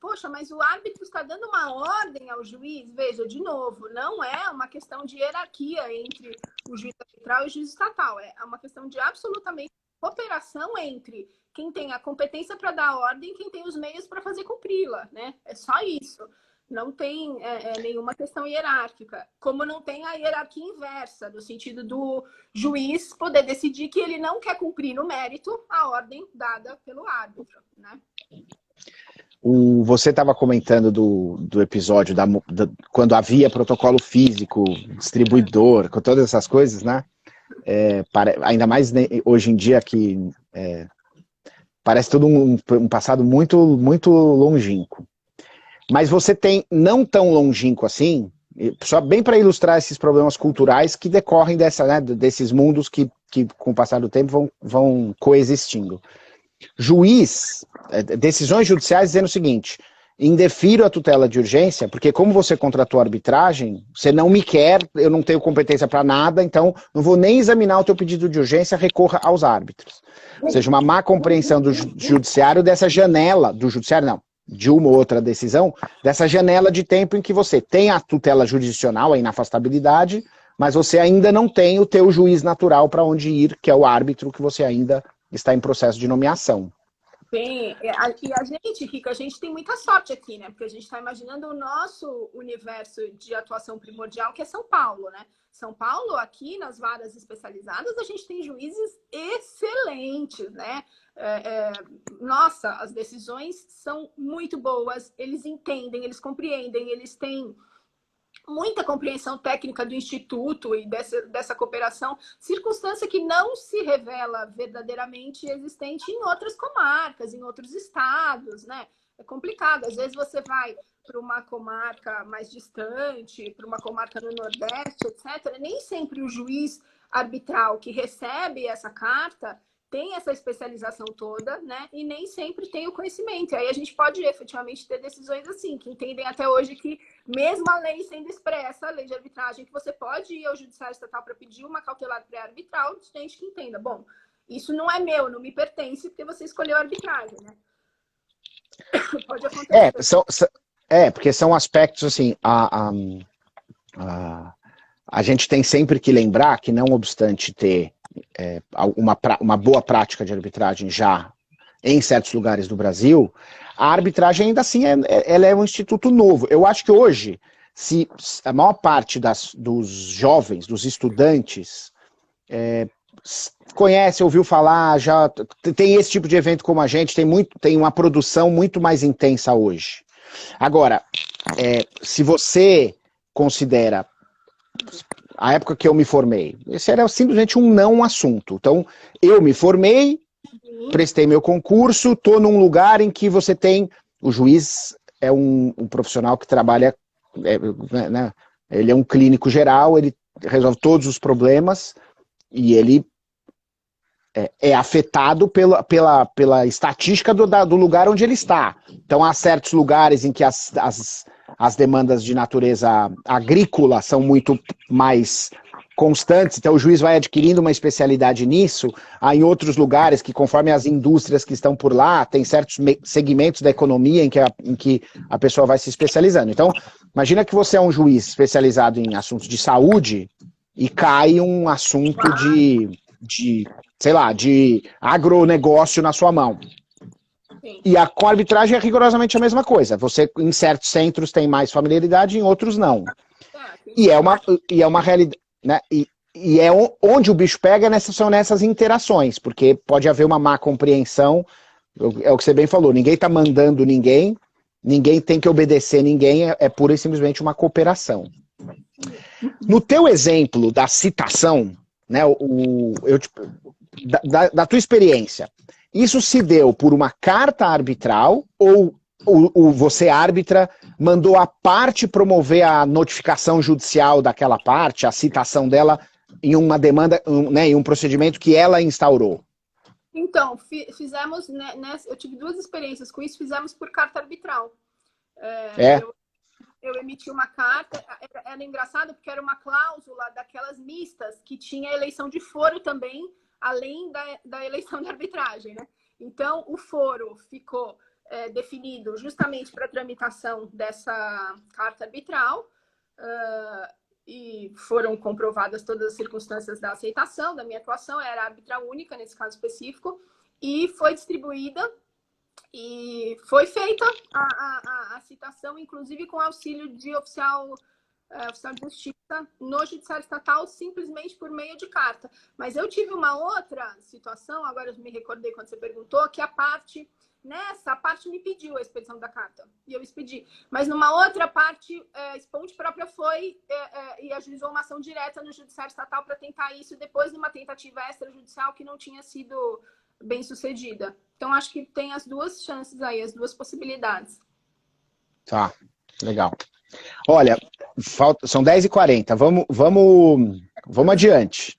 poxa, mas o árbitro está dando uma ordem ao juiz? Veja, de novo, não é uma questão de hierarquia entre o juiz arbitral e o juiz estatal. É uma questão de absolutamente cooperação entre quem tem a competência para dar a ordem e quem tem os meios para fazer cumpri-la, né? É só isso. Não tem nenhuma questão hierárquica, como não tem a hierarquia inversa, no sentido do juiz poder decidir que ele não quer cumprir no mérito a ordem dada pelo árbitro, né?
Você estava comentando do episódio quando havia protocolo físico, distribuidor, com todas essas coisas, né? Ainda mais hoje em dia que parece todo um passado muito, muito longínquo. Mas você tem, não tão longínquo assim, só bem para ilustrar esses problemas culturais que decorrem desses mundos que com o passar do tempo vão coexistindo. Decisões judiciais dizendo o seguinte, indefiro a tutela de urgência, porque como você contratou arbitragem, você não me quer, eu não tenho competência para nada, então não vou nem examinar o teu pedido de urgência, recorra aos árbitros. Ou seja, uma má compreensão do judiciário dessa janela, do judiciário não, de uma ou outra decisão, dessa janela de tempo em que você tem a tutela jurisdicional, a inafastabilidade, mas você ainda não tem o teu juiz natural para onde ir, que é o árbitro que você ainda está em processo de nomeação.
Bem, e a gente, Rico, a gente tem muita sorte aqui, né? Porque a gente está imaginando o nosso universo de atuação primordial, que é São Paulo, né? São Paulo, aqui nas varas especializadas, a gente tem juízes excelentes, né? Nossa, as decisões são muito boas, eles entendem, eles compreendem, eles têm muita compreensão técnica do Instituto e dessa cooperação, circunstância que não se revela verdadeiramente existente em outras comarcas, em outros estados, né? É complicado. Às vezes você vai para uma comarca mais distante, para uma comarca no Nordeste, etc. Nem sempre o juiz arbitral que recebe essa carta tem essa especialização toda, né? E nem sempre tem o conhecimento. E aí a gente pode efetivamente ter decisões assim, que entendem até hoje que, mesmo a lei sendo expressa, a lei de arbitragem, que você pode ir ao judiciário estatal para pedir uma cautelar pré-arbitral, gente que entenda. Bom, isso não é meu, não me pertence, porque você escolheu a arbitragem, né? Pode acontecer.
Porque são aspectos assim, a gente tem sempre que lembrar que, não obstante ter uma boa prática de arbitragem já em certos lugares do Brasil, a arbitragem ainda assim ela é um instituto novo. Eu acho que hoje, se a maior parte dos jovens, dos estudantes, conhece, ouviu falar, já tem esse tipo de evento como a gente, tem uma produção muito mais intensa hoje. Agora, se você considera a época que eu me formei, esse era simplesmente um não assunto. Então, eu me formei, prestei meu concurso, estou num lugar em que você tem, o juiz é um profissional que trabalha, né, ele é um clínico geral, ele resolve todos os problemas e ele é afetado pela estatística do lugar onde ele está. Então, há certos lugares em que as demandas de natureza agrícola são muito mais constantes, então o juiz vai adquirindo uma especialidade nisso. Há em outros lugares que, conforme as indústrias que estão por lá, tem certos segmentos da economia em que a pessoa vai se especializando. Então, imagina que você é um juiz especializado em assuntos de saúde e cai um assunto sei lá, de agronegócio na sua mão.
Sim.
E com a arbitragem é rigorosamente a mesma coisa. Você, em certos centros, tem mais familiaridade, em outros não. E é uma realidade, né? E é onde o bicho pega são nessas interações, porque pode haver uma má compreensão, é o que você bem falou, ninguém está mandando ninguém tem que obedecer ninguém, é pura e simplesmente uma cooperação. No teu exemplo da citação, né, da tua experiência, isso se deu por uma carta arbitral ou você, árbitra, mandou a parte promover a notificação judicial daquela parte, a citação dela em uma demanda, né, em um procedimento que ela instaurou?
Então, fizemos, né, eu tive 2 experiências com isso, fizemos por carta arbitral. Eu emiti uma carta, era engraçado porque era uma cláusula daquelas mistas que tinha eleição de foro também, além da eleição da arbitragem, né? Então, o foro ficou definido justamente para a tramitação dessa carta arbitral e foram comprovadas todas as circunstâncias da aceitação, da minha atuação, era árbitra única nesse caso específico, e foi distribuída e foi feita a citação, inclusive com auxílio de oficial de justiça no judiciário estatal, simplesmente por meio de carta. Mas eu tive uma outra situação, agora eu me recordei quando você perguntou, que a parte me pediu a expedição da carta, e eu expedi. Mas numa outra parte, Sponte própria foi e ajuizou uma ação direta no judiciário estatal para tentar isso, depois de uma tentativa extrajudicial que não tinha sido bem sucedida. Então, acho que tem as 2 chances aí, as 2 possibilidades.
Tá, legal. Olha, são 10h40, vamos adiante.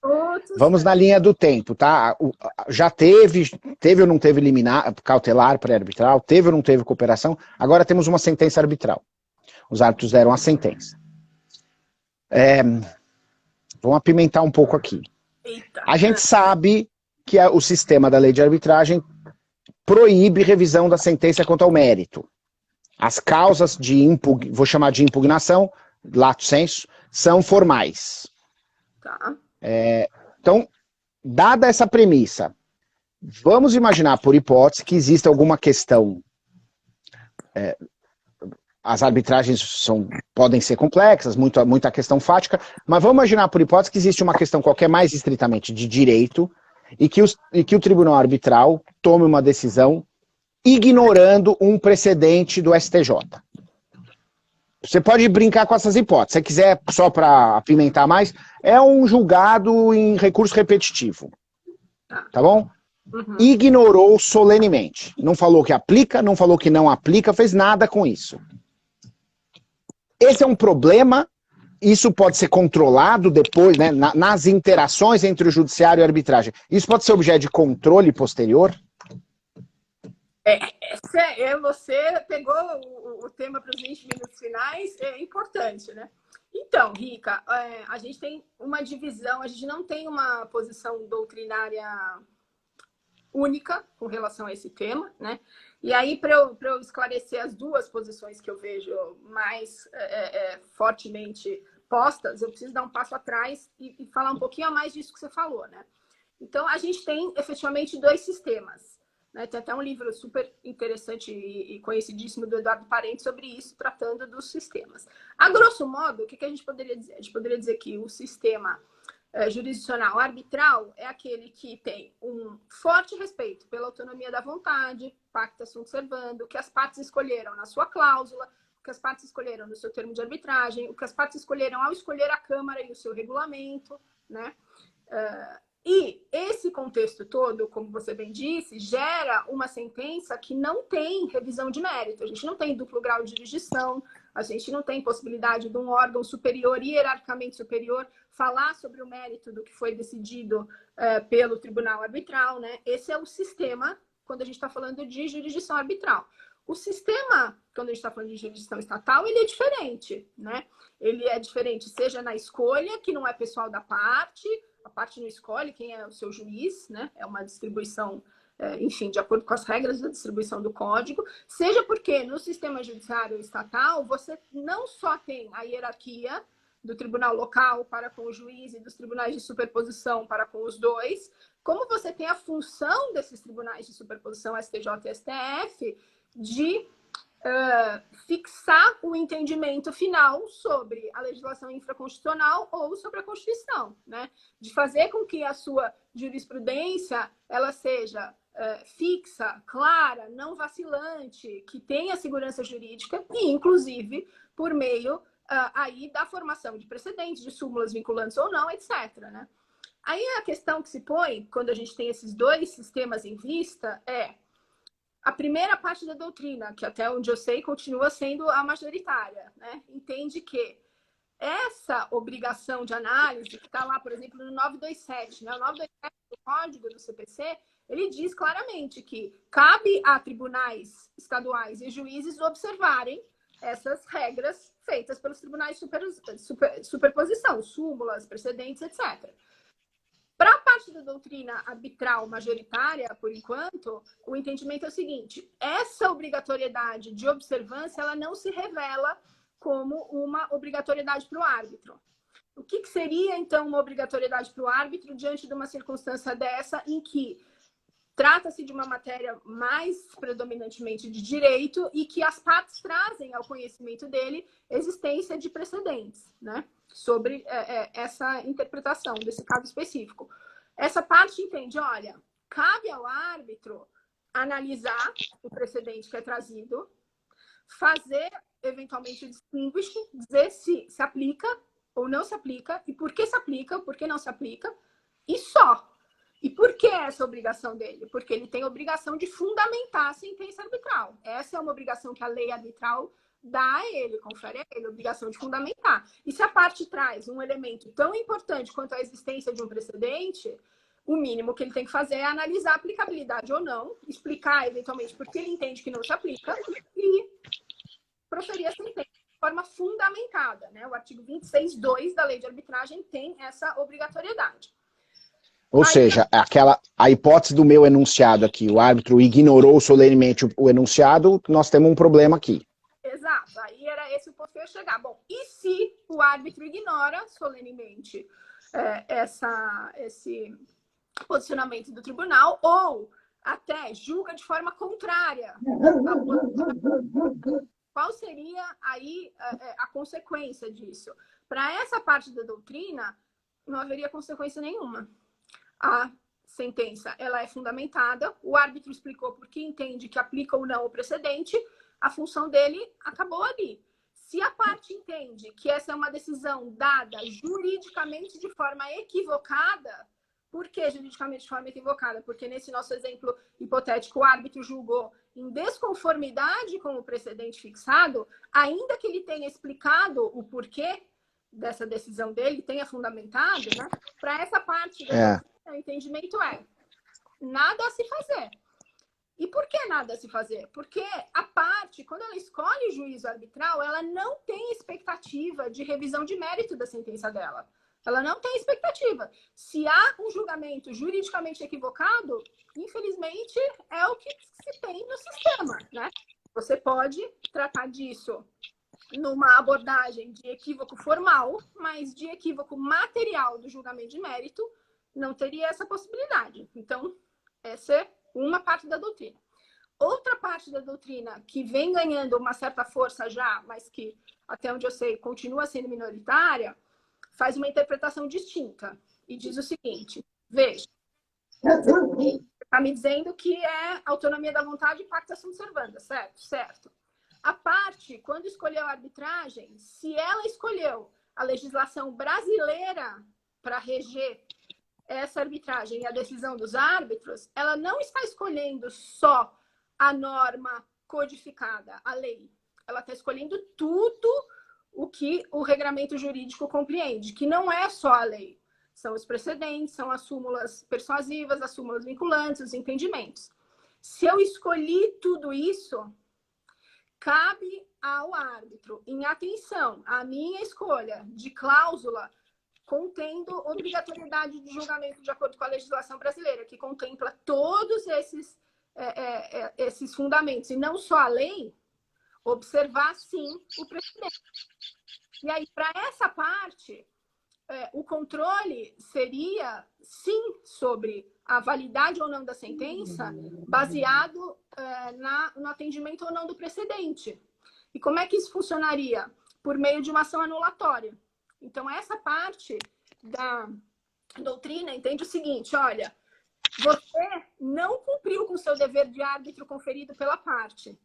Vamos na linha do tempo, tá? Já teve ou não teve liminar, cautelar, pré-arbitral, teve ou não teve cooperação, agora temos uma sentença arbitral. Os árbitros deram a sentença. Vamos apimentar um pouco aqui.
Eita.
A gente sabe que o sistema da lei de arbitragem proíbe revisão da sentença quanto ao mérito. As causas vou chamar de impugnação, lato sensu, são formais.
Tá.
Então, dada essa premissa, vamos imaginar, por hipótese, que exista alguma questão. As arbitragens podem ser complexas, muita questão fática, mas vamos imaginar, por hipótese, que existe uma questão qualquer mais estritamente de direito e que o tribunal arbitral tome uma decisão ignorando um precedente do STJ. Você pode brincar com essas hipóteses. Se você quiser, só para apimentar mais, é um julgado em recurso repetitivo. Tá bom?
Uhum.
Ignorou solenemente. Não falou que aplica, não falou que não aplica, fez nada com isso. Esse é um problema. Isso pode ser controlado depois, né, nas interações entre o judiciário e a arbitragem. Isso pode ser objeto de controle posterior?
Você pegou o tema para os 20 minutos finais, é importante, né? Então, Rica, a gente tem uma divisão, a gente não tem uma posição doutrinária única com relação a esse tema, né? E aí, para eu esclarecer as 2 posições que eu vejo mais fortemente postas, eu preciso dar um passo atrás e falar um pouquinho a mais disso que você falou, né? Então, a gente tem efetivamente 2 sistemas. Tem até um livro super interessante e conhecidíssimo do Eduardo Parente sobre isso, tratando dos sistemas. A grosso modo, o que a gente poderia dizer? A gente poderia dizer que o sistema jurisdicional arbitral é aquele que tem um forte respeito pela autonomia da vontade, pacta sunt servanda, o que as partes escolheram na sua cláusula, o que as partes escolheram no seu termo de arbitragem, o que as partes escolheram ao escolher a Câmara e o seu regulamento, né? E esse contexto todo, como você bem disse, gera uma sentença que não tem revisão de mérito. A gente não tem duplo grau de jurisdição, a gente não tem possibilidade de um órgão superior, hierarquicamente superior, falar sobre o mérito do que foi decidido pelo tribunal arbitral, né? Esse é o sistema quando a gente está falando de jurisdição arbitral. O sistema, quando a gente está falando de jurisdição estatal, ele é diferente, né? Ele é diferente, seja na escolha, que não é pessoal da parte, a parte não escolhe quem é o seu juiz, né? É uma distribuição, enfim, de acordo com as regras da distribuição do código, seja porque no sistema judiciário estatal, você não só tem a hierarquia do tribunal local para com o juiz e dos tribunais de superposição para com os dois, como você tem a função desses tribunais de superposição, STJ e STF, de fixar o entendimento final sobre a legislação infraconstitucional ou sobre a Constituição, né? De fazer com que a sua jurisprudência ela seja fixa, clara, não vacilante, que tenha segurança jurídica e, inclusive, por meio aí da formação de precedentes, de súmulas vinculantes ou não, etc., né? Aí a questão que se põe, quando a gente tem esses dois sistemas em vista, é a primeira parte da doutrina, que até onde eu sei continua sendo a majoritária, né? Entende que essa obrigação de análise, que está lá, por exemplo, no 927, né? O 927 do Código do CPC, ele diz claramente que cabe a tribunais estaduais e juízes observarem essas regras feitas pelos tribunais de superposição, súmulas, precedentes, etc. Para a parte da doutrina arbitral majoritária, por enquanto, o entendimento é o seguinte: essa obrigatoriedade de observância ela não se revela como uma obrigatoriedade para o árbitro. O que seria, então, uma obrigatoriedade para o árbitro diante de uma circunstância dessa em que trata-se de uma matéria mais predominantemente de direito e que as partes trazem ao conhecimento dele existência de precedentes, né? Sobre essa interpretação desse caso específico. Essa parte entende, olha, cabe ao árbitro analisar o precedente que é trazido, fazer, eventualmente, distinguish, dizer se aplica ou não se aplica, e por que se aplica, por que não se aplica, e só. E por que essa obrigação dele? Porque ele tem a obrigação de fundamentar a sentença arbitral. Essa é uma obrigação que a lei arbitral dá a ele, confere a ele, a obrigação de fundamentar. E se a parte traz um elemento tão importante quanto a existência de um precedente, o mínimo que ele tem que fazer é analisar a aplicabilidade ou não, explicar eventualmente por que ele entende que não se aplica e proferir a sentença de forma fundamentada, né? O artigo 26.2 da Lei de Arbitragem tem essa obrigatoriedade.
Ou seja, a hipótese do meu enunciado aqui, o árbitro ignorou solenemente o enunciado, nós temos um problema aqui.
Exato, aí era esse o ponto que eu ia chegar. Bom, e se o árbitro ignora solenemente esse posicionamento do tribunal ou até julga de forma contrária? Qual seria aí a consequência disso? Para essa parte da doutrina, não haveria consequência nenhuma. A sentença ela é fundamentada, o árbitro explicou por que entende que aplica ou não o precedente, a função dele acabou ali. Se a parte entende que essa é uma decisão dada juridicamente de forma equivocada, por que juridicamente de forma equivocada? Porque nesse nosso exemplo hipotético, o árbitro julgou em desconformidade com o precedente fixado, ainda que ele tenha explicado o porquê dessa decisão dele, tenha fundamentado, né? Para essa parte o entendimento é nada a se fazer. E por que nada a se fazer? Porque a parte, quando ela escolhe o juízo arbitral, ela não tem expectativa de revisão de mérito da sentença dela. Ela não tem expectativa. Se há um julgamento juridicamente equivocado, infelizmente é o que se tem no sistema, né? Você pode tratar disso numa abordagem de equívoco formal, mas de equívoco material do julgamento de mérito, não teria essa possibilidade. Então, essa é uma parte da doutrina. Outra parte da doutrina que vem ganhando uma certa força já, mas que, até onde eu sei, continua sendo minoritária, faz uma interpretação distinta e diz o seguinte: veja, você está me dizendo que é autonomia da vontade e pacta sunt servanda, certo? Certo. A parte, quando escolheu a arbitragem, se ela escolheu a legislação brasileira para reger essa arbitragem e a decisão dos árbitros, ela não está escolhendo só a norma codificada, a lei. Ela está escolhendo tudo o que o regramento jurídico compreende, que não é só a lei. São os precedentes, são as súmulas persuasivas, as súmulas vinculantes, os entendimentos. Se eu escolhi tudo isso, cabe ao árbitro, em atenção à minha escolha de cláusula contendo obrigatoriedade de julgamento de acordo com a legislação brasileira, que contempla todos esses fundamentos, e não só a lei, observar, sim, o precedente. E aí, para essa parte, o controle seria, sim, sobre a validade ou não da sentença, baseado no atendimento ou não do precedente. E como é que isso funcionaria? Por meio de uma ação anulatória. Então, essa parte da doutrina entende o seguinte, olha, você não cumpriu com o seu dever de árbitro conferido pela parte.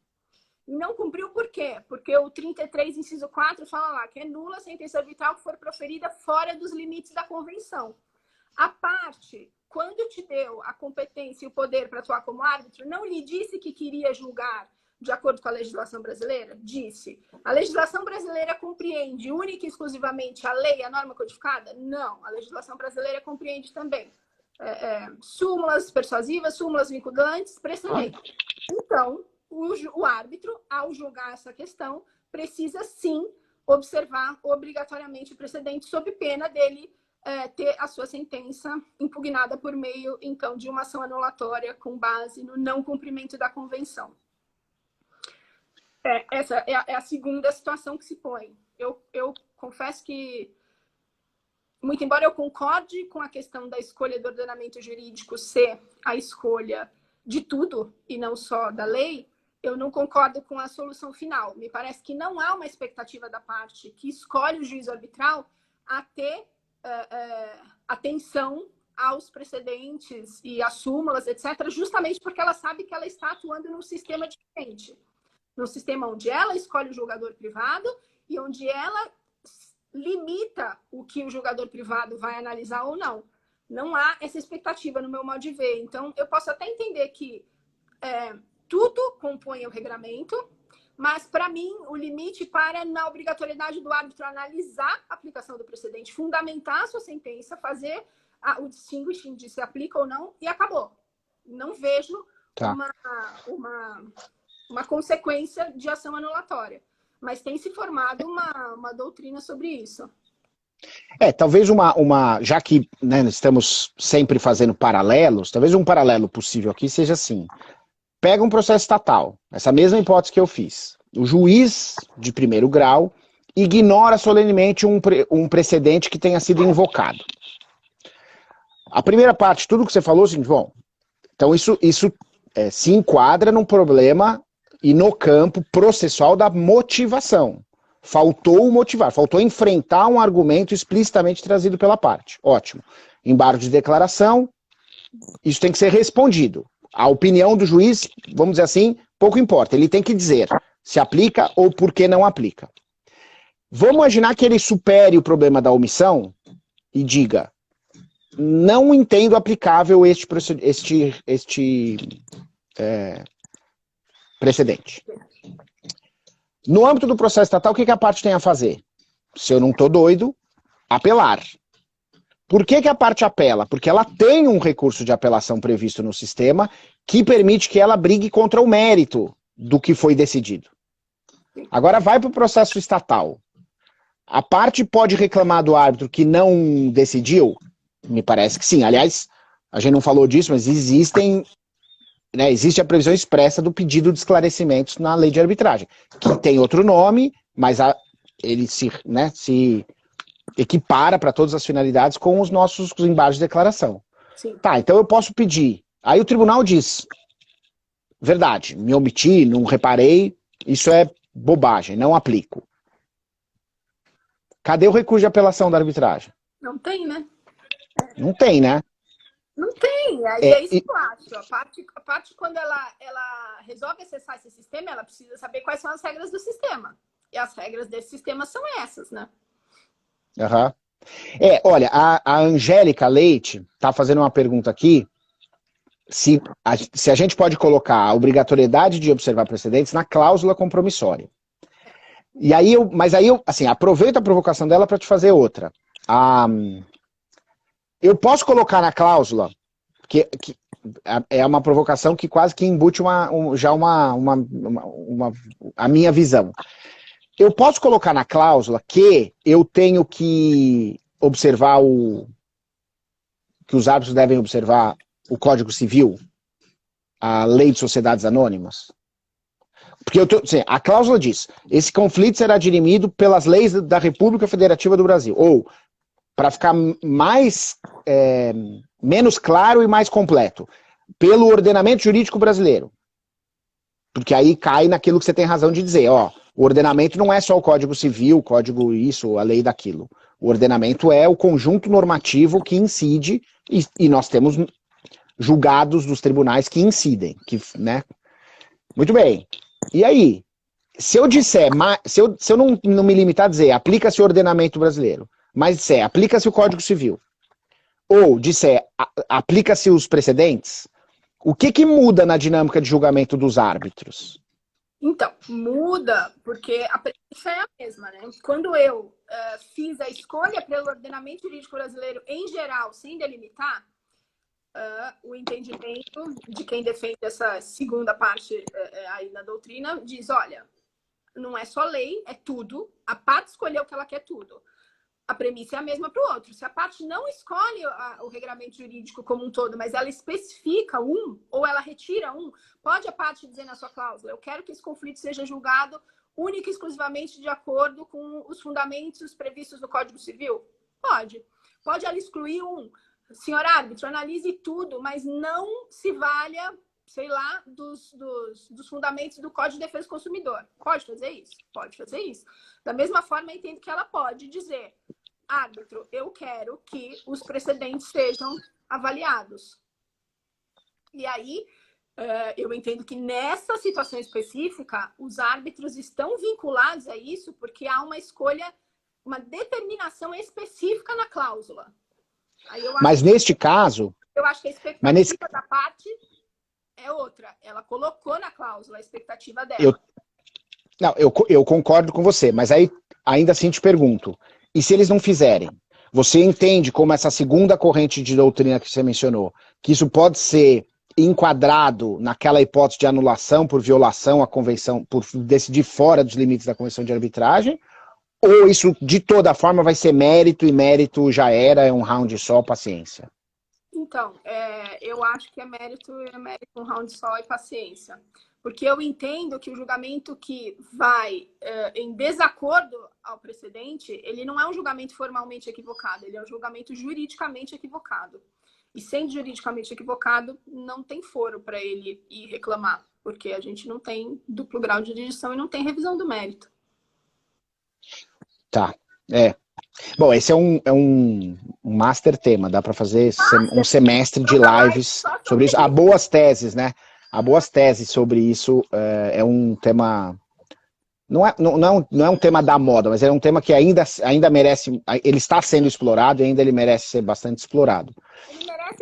E não cumpriu por quê? Porque o 33, inciso 4, fala lá que é nula a sentença arbitral que for proferida fora dos limites da convenção. A parte, quando te deu a competência e o poder para atuar como árbitro, não lhe disse que queria julgar de acordo com a legislação brasileira? Disse. A legislação brasileira compreende única e exclusivamente a lei, a norma codificada? Não. A legislação brasileira compreende também súmulas persuasivas, súmulas vinculantes, precedentes. Então, o árbitro, ao julgar essa questão, precisa sim observar obrigatoriamente o precedente, sob pena dele ter a sua sentença impugnada por meio, então, de uma ação anulatória com base no não cumprimento da convenção. Essa é a segunda situação que se põe. Eu confesso que, muito embora eu concorde com a questão da escolha do ordenamento jurídico ser a escolha de tudo e não só da lei, eu não concordo com a solução final. Me parece que não há uma expectativa da parte que escolhe o juízo arbitral a ter atenção aos precedentes e às súmulas, etc., justamente porque ela sabe que ela está atuando num sistema diferente. Num sistema onde ela escolhe o julgador privado e onde ela limita o que o julgador privado vai analisar ou não. Não há essa expectativa no meu modo de ver. Então, eu posso até entender que tudo compõe o regramento, mas, para mim, o limite para na obrigatoriedade do árbitro analisar a aplicação do precedente, fundamentar a sua sentença, fazer o distinguishing de se aplica ou não, e acabou. Não vejo uma consequência de ação anulatória. Mas tem se formado uma doutrina sobre isso.
Talvez já que, né, estamos sempre fazendo paralelos, talvez um paralelo possível aqui seja assim. Pega um processo estatal, essa mesma hipótese que eu fiz. O juiz de primeiro grau ignora solenemente um precedente que tenha sido invocado. A primeira parte, tudo que você falou, assim, bom, então isso se enquadra num problema e no campo processual da motivação. Faltou motivar, faltou enfrentar um argumento explicitamente trazido pela parte. Ótimo. Embargo de declaração, isso tem que ser respondido. A opinião do juiz, vamos dizer assim, pouco importa. Ele tem que dizer se aplica ou por que não aplica. Vamos imaginar que ele supere o problema da omissão e diga: não entendo aplicável este precedente. No âmbito do processo estatal, o que a parte tem a fazer? Se eu não estou doido, apelar. Por que a parte apela? Porque ela tem um recurso de apelação previsto no sistema que permite que ela brigue contra o mérito do que foi decidido. Agora vai para o processo estatal. A parte pode reclamar do árbitro que não decidiu? Me parece que sim. Aliás, a gente não falou disso, mas existe a previsão expressa do pedido de esclarecimentos na lei de arbitragem, que tem outro nome, mas ele se equipara para todas as finalidades com os nossos embargos de declaração.
Sim.
Tá, então eu posso pedir. Aí o tribunal diz: verdade, me omiti, não reparei, isso é bobagem, não aplico. Cadê o recurso de apelação da arbitragem?
Não tem, né?
Não tem, né?
Não tem, é isso que eu acho. A parte quando ela resolve acessar esse sistema, ela precisa saber quais são as regras do sistema. E as regras desse sistema são essas, né?
Uhum. Olha, a Angélica Leite está fazendo uma pergunta aqui, se a gente pode colocar a obrigatoriedade de observar precedentes na cláusula compromissória. E aí eu assim, aproveito a provocação dela para te fazer outra. Eu posso colocar na cláusula, que é uma provocação que quase que embute a minha visão. Eu posso colocar na cláusula que eu tenho que observar que os árbitros devem observar o Código Civil, a Lei de Sociedades Anônimas? Porque assim, a cláusula diz, esse conflito será dirimido pelas leis da República Federativa do Brasil. Ou, para ficar menos claro e mais completo, pelo ordenamento jurídico brasileiro. Porque aí cai naquilo que você tem razão de dizer, ó, o ordenamento não é só o Código Civil, o Código isso, a lei daquilo. O ordenamento é o conjunto normativo que incide, e nós temos julgados dos tribunais que incidem, né? Muito bem. E aí, se eu disser, se eu não me limitar a dizer, aplica-se o ordenamento brasileiro, mas disser, aplica-se o Código Civil, ou disser, aplica-se os precedentes, o que muda na dinâmica de julgamento dos árbitros?
Então, muda, porque a premissa é a mesma, né? Quando eu fiz a escolha pelo ordenamento jurídico brasileiro em geral, sem delimitar, o entendimento de quem defende essa segunda parte aí da doutrina diz, olha, não é só lei, é tudo, a parte escolheu que ela quer tudo. A premissa é a mesma para o outro. Se a parte não escolhe o regramento jurídico como um todo, mas ela especifica um, ou ela retira um, pode a parte dizer na sua cláusula, eu quero que esse conflito seja julgado única e exclusivamente de acordo com os fundamentos previstos no Código Civil? Pode. Pode ela excluir um. Senhor árbitro, analise tudo, mas não se valha, sei lá, dos fundamentos do Código de Defesa do Consumidor. Pode fazer isso? Pode fazer isso. Da mesma forma, eu entendo que ela pode dizer, árbitro, eu quero que os precedentes sejam avaliados. E aí, eu entendo que nessa situação específica, os árbitros estão vinculados a isso porque há uma escolha, uma determinação específica na cláusula. Aí
mas neste caso...
Eu acho que a expectativa da parte é outra. Ela colocou na cláusula a expectativa dela.
Eu concordo com você, mas aí ainda assim te pergunto, e se eles não fizerem? Você entende como essa segunda corrente de doutrina que você mencionou, que isso pode ser enquadrado naquela hipótese de anulação por violação à convenção, por decidir fora dos limites da convenção de arbitragem, ou isso de toda forma vai ser mérito e mérito já era, é um round só, paciência?
Então, eu acho que é mérito, um round só e paciência. Porque eu entendo que o julgamento que vai em desacordo ao precedente, ele não é um julgamento formalmente equivocado, ele é um julgamento juridicamente equivocado. E sendo juridicamente equivocado, não tem foro para ele ir reclamar, porque a gente não tem duplo grau de jurisdição e não tem revisão do mérito.
Tá, Bom, esse é um master tema, dá para fazer um semestre de lives sobre isso. Há boas teses, né? Há boas teses sobre isso, é um tema... Não é um tema da moda, mas é um tema que ainda merece... Ele está sendo explorado e ainda ele merece ser bastante explorado.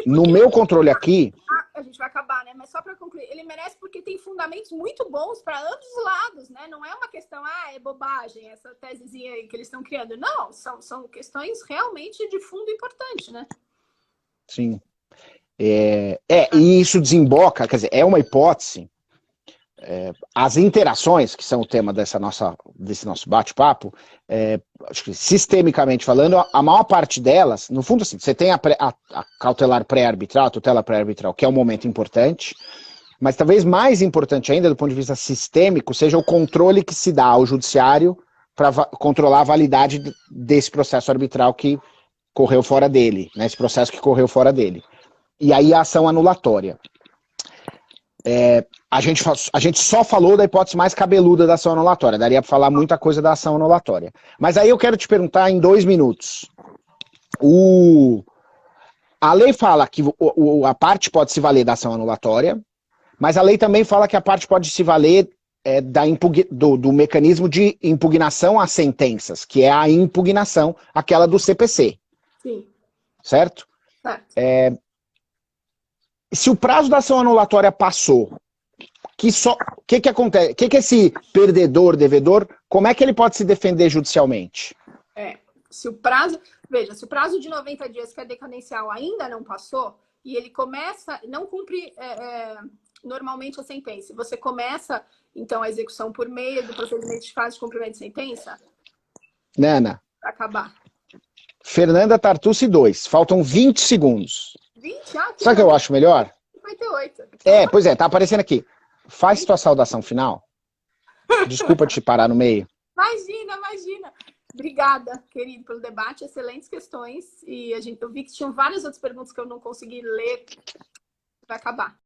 No meu controle aqui...
A gente vai acabar, né? Mas só para concluir, ele merece porque tem fundamentos muito bons para ambos os lados, né? Não é uma questão, é bobagem, essa tesezinha aí que eles estão criando. Não, são questões realmente de fundo importante, né?
Sim. E isso desemboca, quer dizer, é uma hipótese. As interações, que são o tema desse nosso bate-papo, acho que sistemicamente falando, a maior parte delas, no fundo, assim, você tem a cautelar pré-arbitral, a tutela pré-arbitral, que é um momento importante, mas talvez mais importante ainda, do ponto de vista sistêmico, seja o controle que se dá ao judiciário para controlar a validade desse processo arbitral que correu fora dele, né, esse processo que correu fora dele. E aí a ação anulatória. A gente só falou da hipótese mais cabeluda da ação anulatória. Daria para falar muita coisa da ação anulatória. Mas aí eu quero te perguntar em 2 minutos. A lei fala que a parte pode se valer da ação anulatória, mas a lei também fala que a parte pode se valer do mecanismo de impugnação às sentenças, que é a impugnação, aquela do CPC.
Sim.
Certo?
Certo.
Se o prazo da ação anulatória passou, o que acontece? O que esse perdedor, devedor, como é que ele pode se defender judicialmente?
Se o prazo de 90 dias que é decadencial ainda não passou, e ele começa, não cumpre normalmente a sentença. Você começa, então, a execução por meio do procedimento de fase de cumprimento de sentença?
Nana.
Para acabar.
Fernanda Tartucci 2. Faltam 20 segundos.
20? Ah,
sabe o que eu acho melhor?
58.
Pois é, tá aparecendo aqui. Faz tua saudação final. Desculpa te parar no meio.
Imagina. Obrigada, querido, pelo debate. Excelentes questões. E eu vi que tinham várias outras perguntas que eu não consegui ler. Vai acabar.